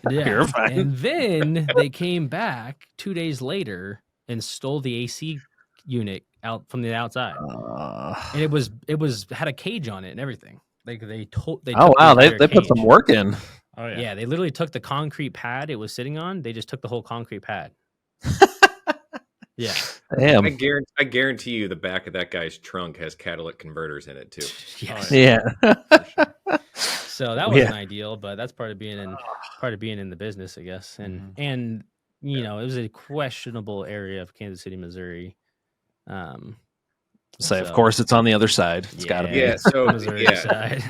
Yeah. You're fine. And then they came back 2 days later and stole the AC unit out from the outside. And it was had a cage on it and everything. They took oh wow, they put some work in. Oh yeah. Yeah, they literally took the concrete pad it was sitting on. They just took the whole concrete pad. Yeah. Damn. I guarantee you the back of that guy's trunk has catalytic converters in it too. Yes. Yeah. So that wasn't ideal, but that's part of being in the business, I guess. And it was a questionable area of Kansas City, Missouri. Of course it's on the other side. It's got to be. Yeah, so Missouri side.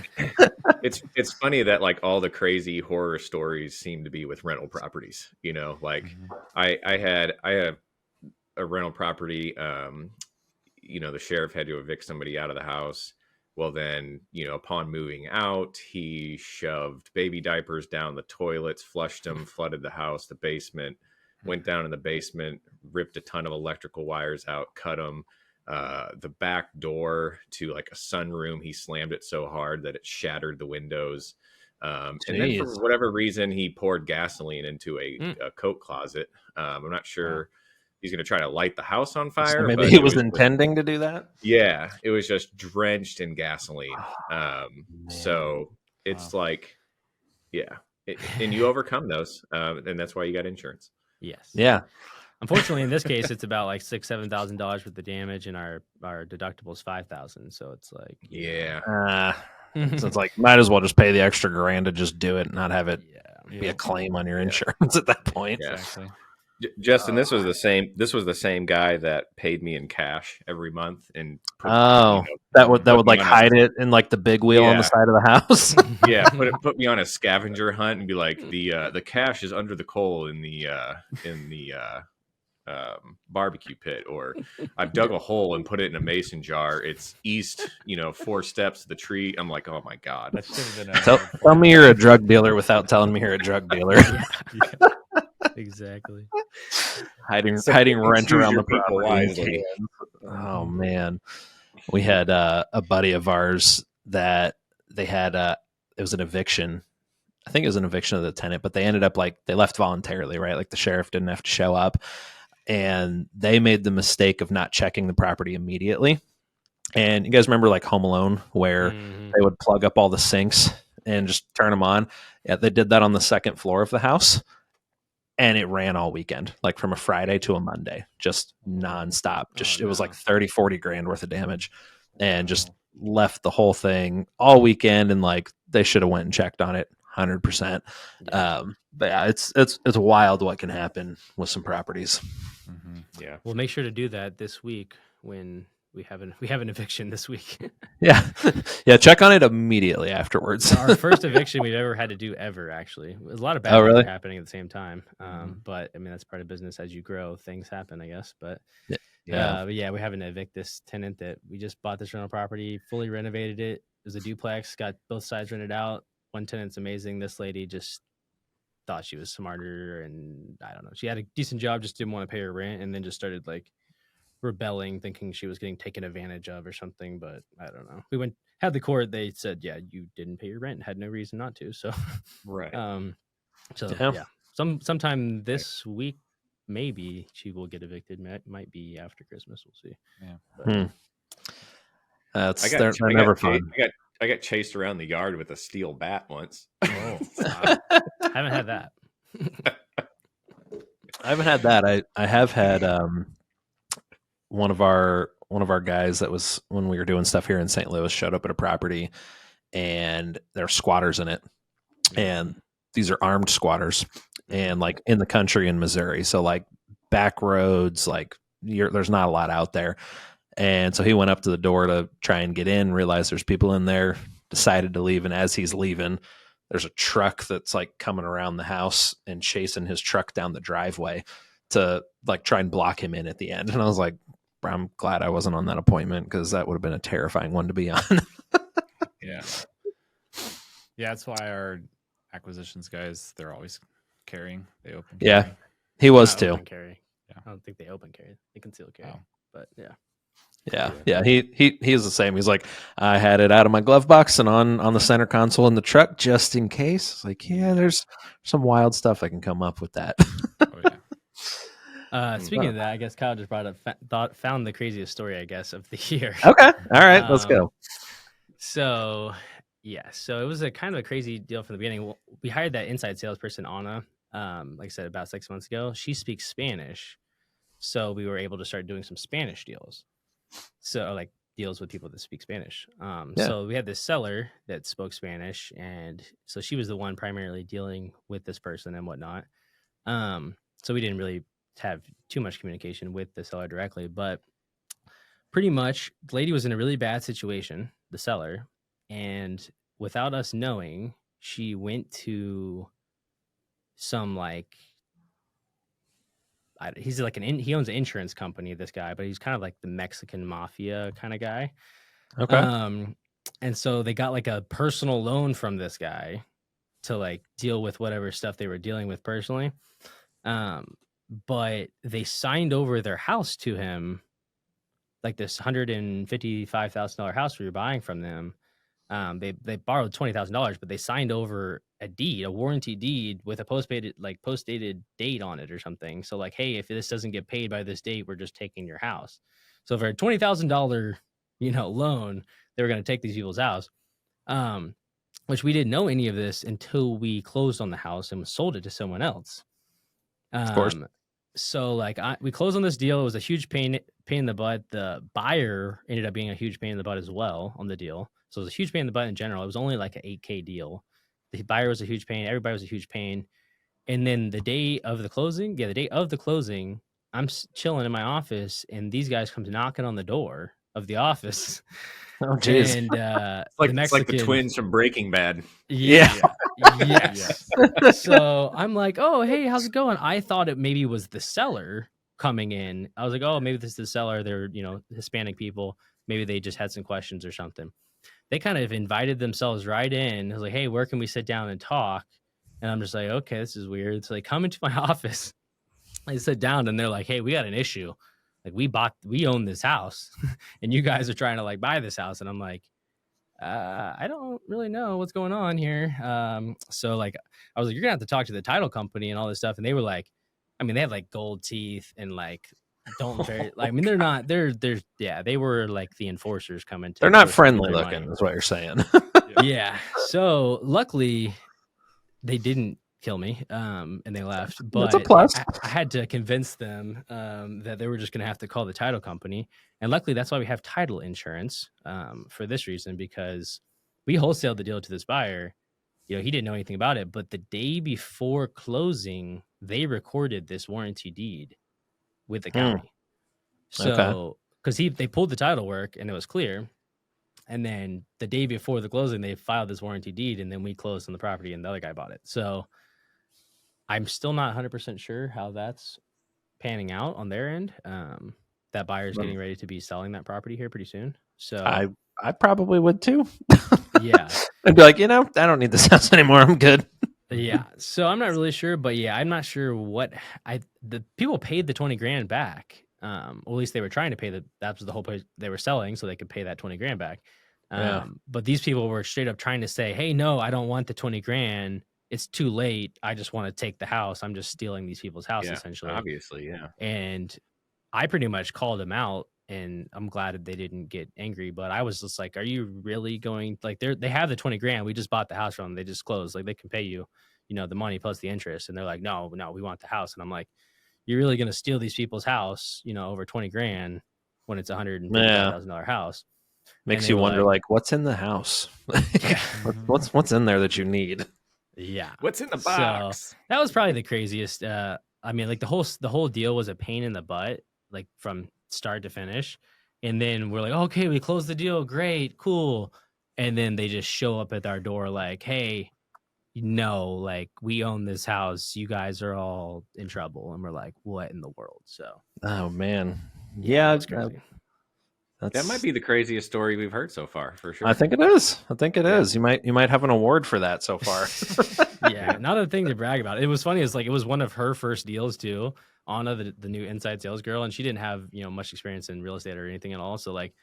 It's funny that like all the crazy horror stories seem to be with rental properties. I had a rental property. The sheriff had to evict somebody out of the house. Well, then, upon moving out, he shoved baby diapers down the toilets, flushed them, flooded the house, the basement, went down in the basement, ripped a ton of electrical wires out, cut them. The back door to like a sunroom, he slammed it so hard that it shattered the windows. And then for whatever reason, he poured gasoline into a coat closet. I'm not sure he's going to try to light the house on fire. So maybe he was intending to do that. Yeah, it was just drenched in gasoline. So it's like, and you overcome those, and that's why you got insurance. Yes. Yeah. Unfortunately, in this case, it's about like $6,000-$7,000 worth of damage, and our deductible is $5,000. So it's like, so it's like might as well just pay the extra $1,000 to just do it, and not have it be a claim on your insurance at that point. Yeah. Exactly. Justin, this was the same guy that paid me in cash every month, and that would like hide it in like the big wheel on the side of the house. Yeah, put me on a scavenger hunt and be like, the cash is under the coal in the barbecue pit, or I've dug a hole and put it in a mason jar. It's east, 4 steps of the tree. I'm like, oh my God. That should have been Tell me you're a drug dealer without telling me you're a drug dealer. Yeah. Exactly. hiding So rent choose around your the people property. wisely. Oh man, we had a buddy of ours that they had it was an eviction. I think it was an eviction of the tenant, but they ended up they left voluntarily, right? Like the sheriff didn't have to show up, and they made the mistake of not checking the property immediately. And you guys remember like Home Alone, where they would plug up all the sinks and just turn them on? Yeah, they did that on the second floor of the house, and it ran all weekend, like from a Friday to a Monday, just nonstop. It was like 30, 40 grand worth of damage, and just left the whole thing all weekend. And like they should have went and checked on it 100%. But yeah, it's wild what can happen with some properties. Yeah. We'll make sure to do that this week when we have an eviction this week. Yeah. Yeah. Check on it immediately afterwards. Our first eviction we've ever had to do ever, actually. There's a lot of bad things really? happening at the same time. But I mean, that's part of business. As you grow, things happen, I guess. But yeah. but yeah, we're having to evict this tenant that we just bought this rental property, fully renovated it. It was a duplex, got both sides rented out. One tenant's amazing. This lady just thought she was smarter, and I don't know. She had a decent job, just didn't want to pay her rent, and then just started like rebelling, thinking she was getting taken advantage of or something. But I don't know. We had the court. They said, yeah, you didn't pay your rent, had no reason not to. So Right. Sometime this week, maybe she will get evicted. Might be after Christmas. We'll see. Yeah. They're never fun. I got chased around the yard with a steel bat once. Oh, wow. Haven't had that. I haven't had that. I have had one of our guys that was when we were doing stuff here in St. Louis showed up at a property, and there are squatters in it, and these are armed squatters, and like in the country in Missouri, so like back roads, like there's not a lot out there. And so he went up to the door to try and get in, realized there's people in there, decided to leave. And as he's leaving, there's a truck that's like coming around the house and chasing his truck down the driveway to like try and block him in at the end. And I was like, I'm glad I wasn't on that appointment, because that would have been a terrifying one to be on. Yeah. Yeah, that's why our acquisitions guys, they're always carrying. They open carry. Yeah, he was too. Open carry. Yeah. I don't think they open carry. They conceal carry. Oh. But yeah. Yeah. He's the same. He's like, I had it out of my glove box and on the center console in the truck just in case. It's like, yeah, there's some wild stuff that can come up with that. Speaking of that, I guess Kyle just brought up found the craziest story, I guess, of the year. Okay, all right, let's go. So it was a kind of a crazy deal from the beginning. We hired that inside salesperson, Anna, like I said, about 6 months ago. She speaks Spanish, so we were able to start doing some Spanish deals. So like deals with people that speak Spanish. So we had this seller that spoke Spanish, and so she was the one primarily dealing with this person and whatnot. So we didn't really have too much communication with the seller directly, but pretty much the lady was in a really bad situation, the seller, and without us knowing, she went to some like he's like he owns an insurance company, this guy, but he's kind of like the Mexican mafia kind of guy. Okay. And so they got like a personal loan from this guy to like deal with whatever stuff they were dealing with personally. But they signed over their house to him, like this $155,000 house we were buying from them. They borrowed $20,000, but they signed over a warranty deed with a post-dated date on it or something. So like, hey, if this doesn't get paid by this date, we're just taking your house. So for a $20,000, loan, they were going to take these people's house. Which we didn't know any of this until we closed on the house and sold it to someone else. Of course. So like we closed on this deal. It was a huge pain in the butt. The buyer ended up being a huge pain in the butt as well on the deal. So it was a huge pain in the butt in general. It was only like an $8,000 deal. The buyer was a huge pain. Everybody was a huge pain. And then the day of the closing, I'm chilling in my office, and these guys come knocking on the door of the office. Oh, jeez. And It's like the twins from Breaking Bad. Yeah. Yes. So I'm like, oh, hey, how's it going? I thought it maybe was the seller coming in. I was like, oh, maybe this is the seller. They're, Hispanic people. Maybe they just had some questions or something. They kind of invited themselves right in. I was like, hey, where can we sit down and talk? And I'm just like, okay, this is weird. So they come into my office. I sit down and they're like, hey, we got an issue. Like we own this house and you guys are trying to like buy this house. And I'm like, I don't really know what's going on here. So like, I was like, you're gonna have to talk to the title company and all this stuff. And they were like, I mean, they have like gold teeth and like, they're not, they were like the enforcers coming to. They're not friendly looking, is what you're saying. Yeah. So luckily they didn't kill me and they left, but that's a plus. I had to convince them that they were just going to have to call the title company, and luckily that's why we have title insurance for this reason, because we wholesaled the deal to this buyer. He didn't know anything about it, but the day before closing they recorded this warranty deed with the county. So because they pulled the title work and it was clear, and then the day before the closing they filed this warranty deed, and then we closed on the property and the other guy bought it. So I'm still not 100% sure how that's panning out on their end. That buyer's getting ready to be selling that property here pretty soon. So I probably would too. Yeah. I'd be like, I don't need this house anymore. I'm good. Yeah. So I'm not really sure, but yeah, I'm not sure the people paid the 20 grand back. Or at least they were trying to pay that was the whole place they were selling, so they could pay that 20 grand back. But these people were straight up trying to say, hey, no, I don't want the 20 grand. It's too late. I just want to take the house. I'm just stealing these people's house, essentially. Obviously, yeah. And I pretty much called them out, and I'm glad that they didn't get angry. But I was just like, are you really going, like, they have the 20 grand. We just bought the house from them. They just closed. Like, they can pay you, the money plus the interest. And they're like, no, we want the house. And I'm like, you're really going to steal these people's house, over 20 grand when it's $150,000 house. Makes you wonder, like, what's in the house? what's in there that you need? Yeah. What's in the box? So that was probably the craziest. I mean, like the whole deal was a pain in the butt, like from start to finish. And then we're like, okay, we closed the deal. Great, cool. And then they just show up at our door like, hey, like we own this house. You guys are all in trouble. And we're like, what in the world? So, oh man. Yeah. It's crazy. That might be the craziest story we've heard so far, for sure. I think it is. You might have an award for that so far. Yeah, not a thing to brag about. It was funny. It's like it was one of her first deals too. Anna, the new inside sales girl, and she didn't have much experience in real estate or anything at all. So like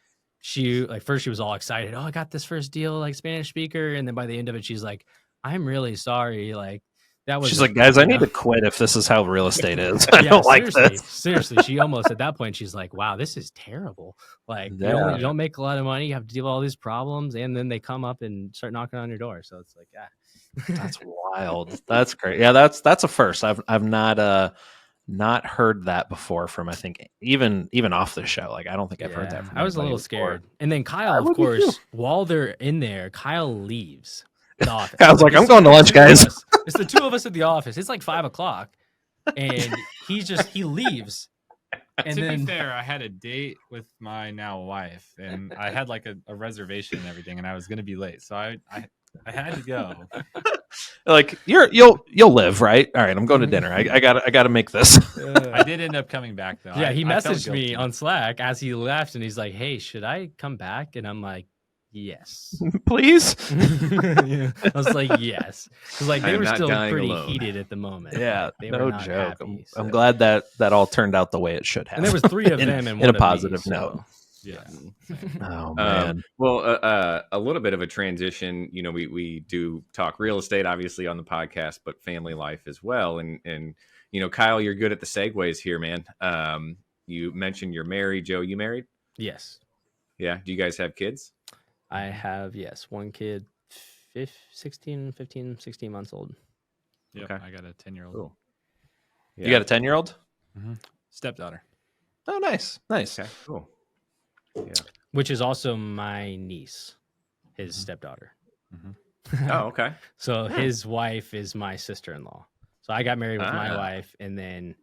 first she was all excited. Oh, I got this first deal, like Spanish speaker, and then by the end of it, she's like, I'm really sorry. Like that was. She's like, guys, I need to quit if this is how real estate is. I don't like this. Seriously, she almost at that point, she's like, wow, this is terrible. Like you don't make a lot of money. You have to deal with all these problems, and then they come up and start knocking on your door. So it's like, that's wild. That's great. Yeah, that's a first. I've not heard that before from, I think, even off the show. Like I don't think I've heard that from I was a little scared. And then Kyle, of course, while they're in there, Kyle leaves the office. I was like, I'm going to lunch, guys. It's the two of us at the office. It's like 5:00, and he leaves. And to be fair, I had a date with my now wife, and I had like a reservation and everything, and I was going to be late, so I had to go. Like you'll live, right? All right, I'm going to dinner. I gotta make this. I did end up coming back though. Yeah, he messaged me on Slack as he left, and he's like, "Hey, should I come back?" And I'm like, "Yes, please." I was like, "Yes," because like they were still pretty heated at the moment. Yeah, they no were not joke. Happy, I'm glad that all turned out the way it should have. And there was 3 of them in a positive note. Yeah. Oh man. Well, a little bit of a transition. We do talk real estate, obviously, on the podcast, but family life as well. And Kyle, you're good at the segues here, man. You mentioned you're married. Joe, you married? Yes. Yeah. Do you guys have kids? I have, yes, one kid, 15, 16 months old. Yep, okay. I got a 10-year-old. Cool. Yeah. You got a 10-year-old? Mm-hmm. Stepdaughter. Oh, nice. Okay, cool. Yeah. Which is also my niece, his stepdaughter. Mm-hmm. Oh, okay. So his wife is my sister-in-law. So I got married with my wife, and then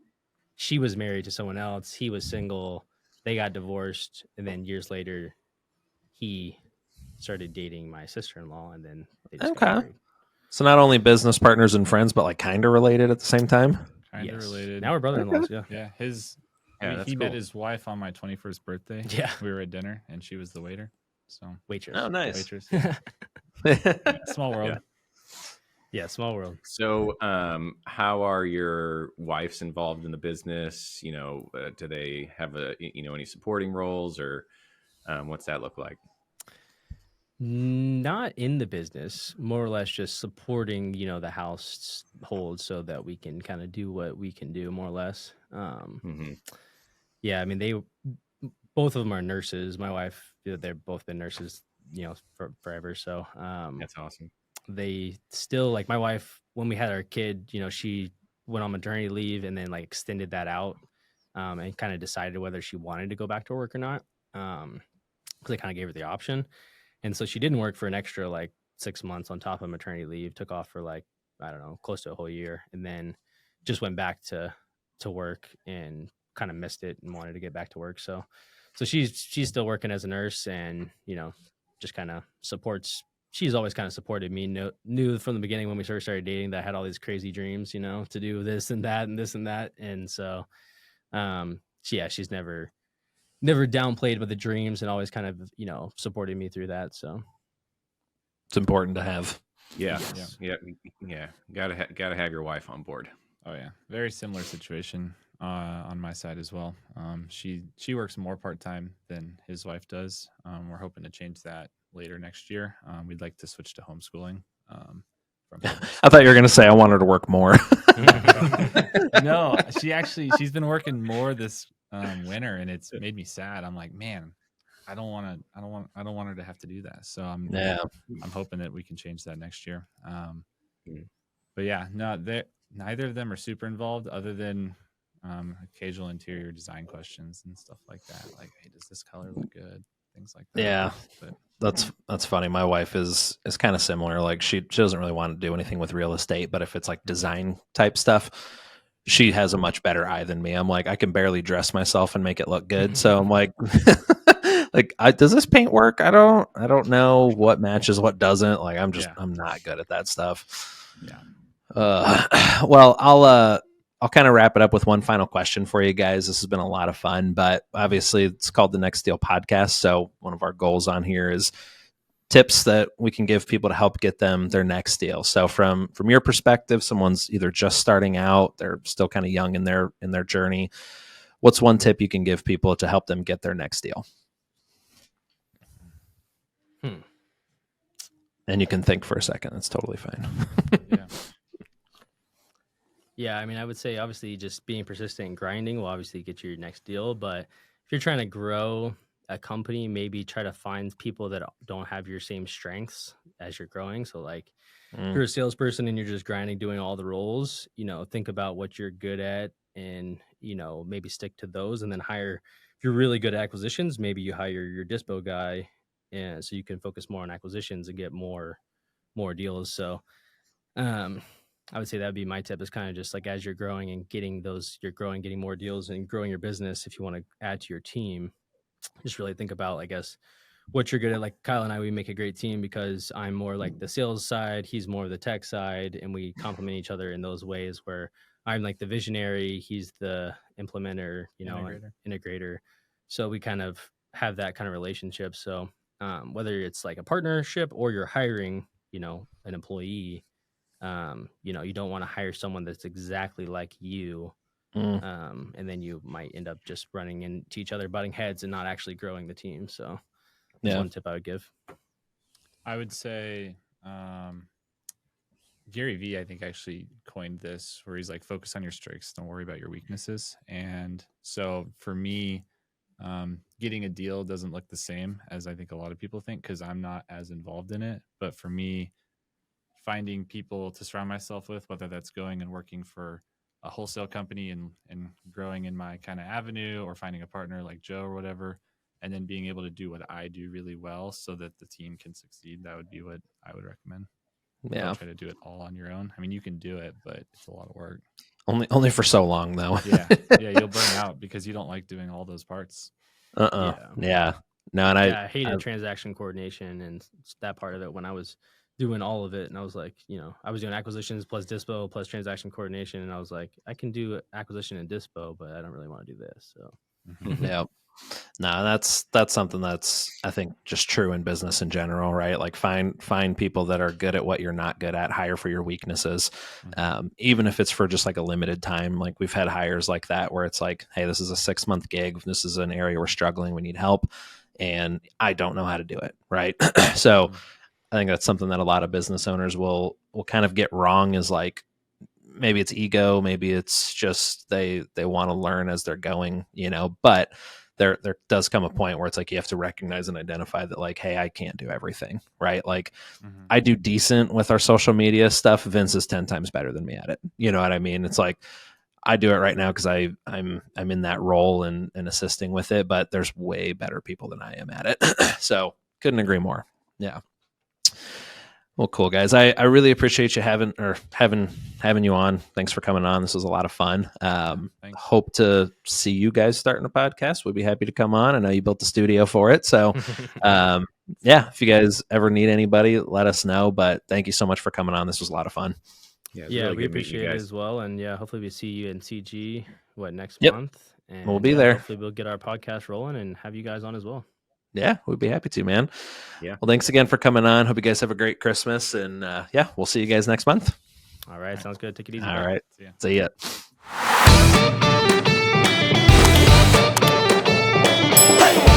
she was married to someone else. He was single. They got divorced, and then years later, he started dating my sister-in-law, and then they just got married. So not only business partners and friends, but like kind of related at the same time. Kind of related. Now we're brother-in-laws. Yeah. His He met his wife on my 21st birthday. Yeah. We were at dinner and she was the waiter. So waitress. Oh, nice. Waitress. Yeah. Small world. Yeah, small world. So, how are your wives involved in the business? Do they have any supporting roles, or what's that look like? Not in the business, more or less just supporting, the household so that we can kind of do what we can do, more or less. Yeah, I mean, both of them are nurses. My wife, they've both been nurses, for forever. So That's awesome. They still, like, my wife, when we had our kid, she went on maternity leave and then like extended that out, and kind of decided whether she wanted to go back to work or not. Because they kind of gave her the option. And so she didn't work for an extra like 6 months on top of maternity leave, took off for like, I don't know, close to a whole year, and then just went back to work and kind of missed it and wanted to get back to work. So she's still working as a nurse, and just kind of supports. She's always kind of supported me. Knew from the beginning when we first started dating that I had all these crazy dreams, to do this and that and this and that. And so she's never downplayed with the dreams and always kind of, supported me through that. So it's important to have. Yeah. Gotta have your wife on board. Oh yeah. Very similar situation on my side as well. She works more part-time than his wife does. We're hoping to change that later next year. We'd like to switch to homeschooling. I thought you were going to say I want her to work more. No, she's been working more this winter, and it's made me sad. I'm like, man, I don't want her to have to do that. So I'm hoping that we can change that next year. But yeah, no, neither of them are super involved, other than occasional interior design questions and stuff like that. Like, hey, does this color look good? Things like that. Yeah. But that's funny. My wife is kind of similar. Like she doesn't really want to do anything with real estate, but if it's like design type stuff, she has a much better eye than me. I'm like, I can barely dress myself and make it look good. So I'm like, does this paint work? I don't know what matches, what doesn't. Like, I'm not good at that stuff. Yeah. Well, I'll kind of wrap it up with one final question for you guys. This has been a lot of fun, but obviously it's called the Next Deal Podcast. So one of our goals on here is tips that we can give people to help get them their next deal. So from your perspective, someone's either just starting out, they're still kind of young in their journey. What's one tip you can give people to help them get their next deal? And you can think for a second. That's totally fine. Yeah. Yeah, I mean, I would say obviously just being persistent and grinding will obviously get you your next deal. But if you're trying to grow a company, maybe try to find people that don't have your same strengths as you're growing. So like if you're a salesperson and you're just grinding, doing all the roles, think about what you're good at and, maybe stick to those, and then hire. If you're really good at acquisitions, maybe you hire your dispo guy, and so you can focus more on acquisitions and get more deals. So, I would say that would be my tip, is kind of just like as you're growing and getting more deals and growing your business. If you want to add to your team, just really think about, I guess, what you're good at. Like Kyle and I, we make a great team because I'm more like the sales side, he's more of the tech side, and we complement each other in those ways where I'm like the visionary, he's the implementer, integrator. So we kind of have that kind of relationship. So whether it's like a partnership or you're hiring, an employee, you don't want to hire someone that's exactly like you. And then you might end up just running into each other, butting heads, and not actually growing the team. So that's one tip I would give. I would say Gary Vee, I think, actually coined this, where he's like, focus on your strengths, don't worry about your weaknesses. And so for me, getting a deal doesn't look the same as I think a lot of people think, because I'm not as involved in it. But for me, finding people to surround myself with, whether that's going and working for a wholesale company and growing in my kind of avenue, or finding a partner like Joe or whatever, and then being able to do what I do really well so that the team can succeed, that would be what I would recommend. Yeah. Don't try to do it all on your own. I mean, you can do it, but it's a lot of work. Only for so long, though. Yeah, you'll burn out because you don't like doing all those parts. Yeah. No, and I hated transaction coordination and that part of it when I was doing all of it. And I was like, I was doing acquisitions plus dispo plus transaction coordination. And I was like, I can do acquisition and dispo, but I don't really want to do this. So yeah. No, that's something that's, I think, just true in business in general, right? Like find people that are good at what you're not good at, hire for your weaknesses. Even if it's for just like a limited time. Like we've had hires like that where it's like, hey, this is a 6-month gig. This is an area we're struggling. We need help. And I don't know how to do it. Right. So I think that's something that a lot of business owners will kind of get wrong, is like, maybe it's ego, maybe it's just they want to learn as they're going, but there does come a point where it's like you have to recognize and identify that, like, hey, I can't do everything, right? Like I do decent with our social media stuff. Vince is 10 times better than me at it. You know what I mean? It's like I do it right now because I'm in that role and assisting with it, but there's way better people than I am at it. So couldn't agree more. Yeah. Well, cool, guys. I really appreciate you having you on. Thanks for coming on. This was a lot of fun. Hope to see you guys starting a podcast. We'd be happy to come on. I know you built the studio for it. So, yeah, if you guys ever need anybody, let us know. But thank you so much for coming on. This was a lot of fun. Yeah, really we appreciate it as well. And yeah, hopefully we see you in CG next Yep. month. And we'll be there. Hopefully we'll get our podcast rolling and have you guys on as well. Yeah, we'd be happy to, man. Yeah. Well, thanks again for coming on. Hope you guys have a great Christmas. And yeah, we'll see you guys next month. All right. Sounds good. Take it easy. All right. See ya. See ya.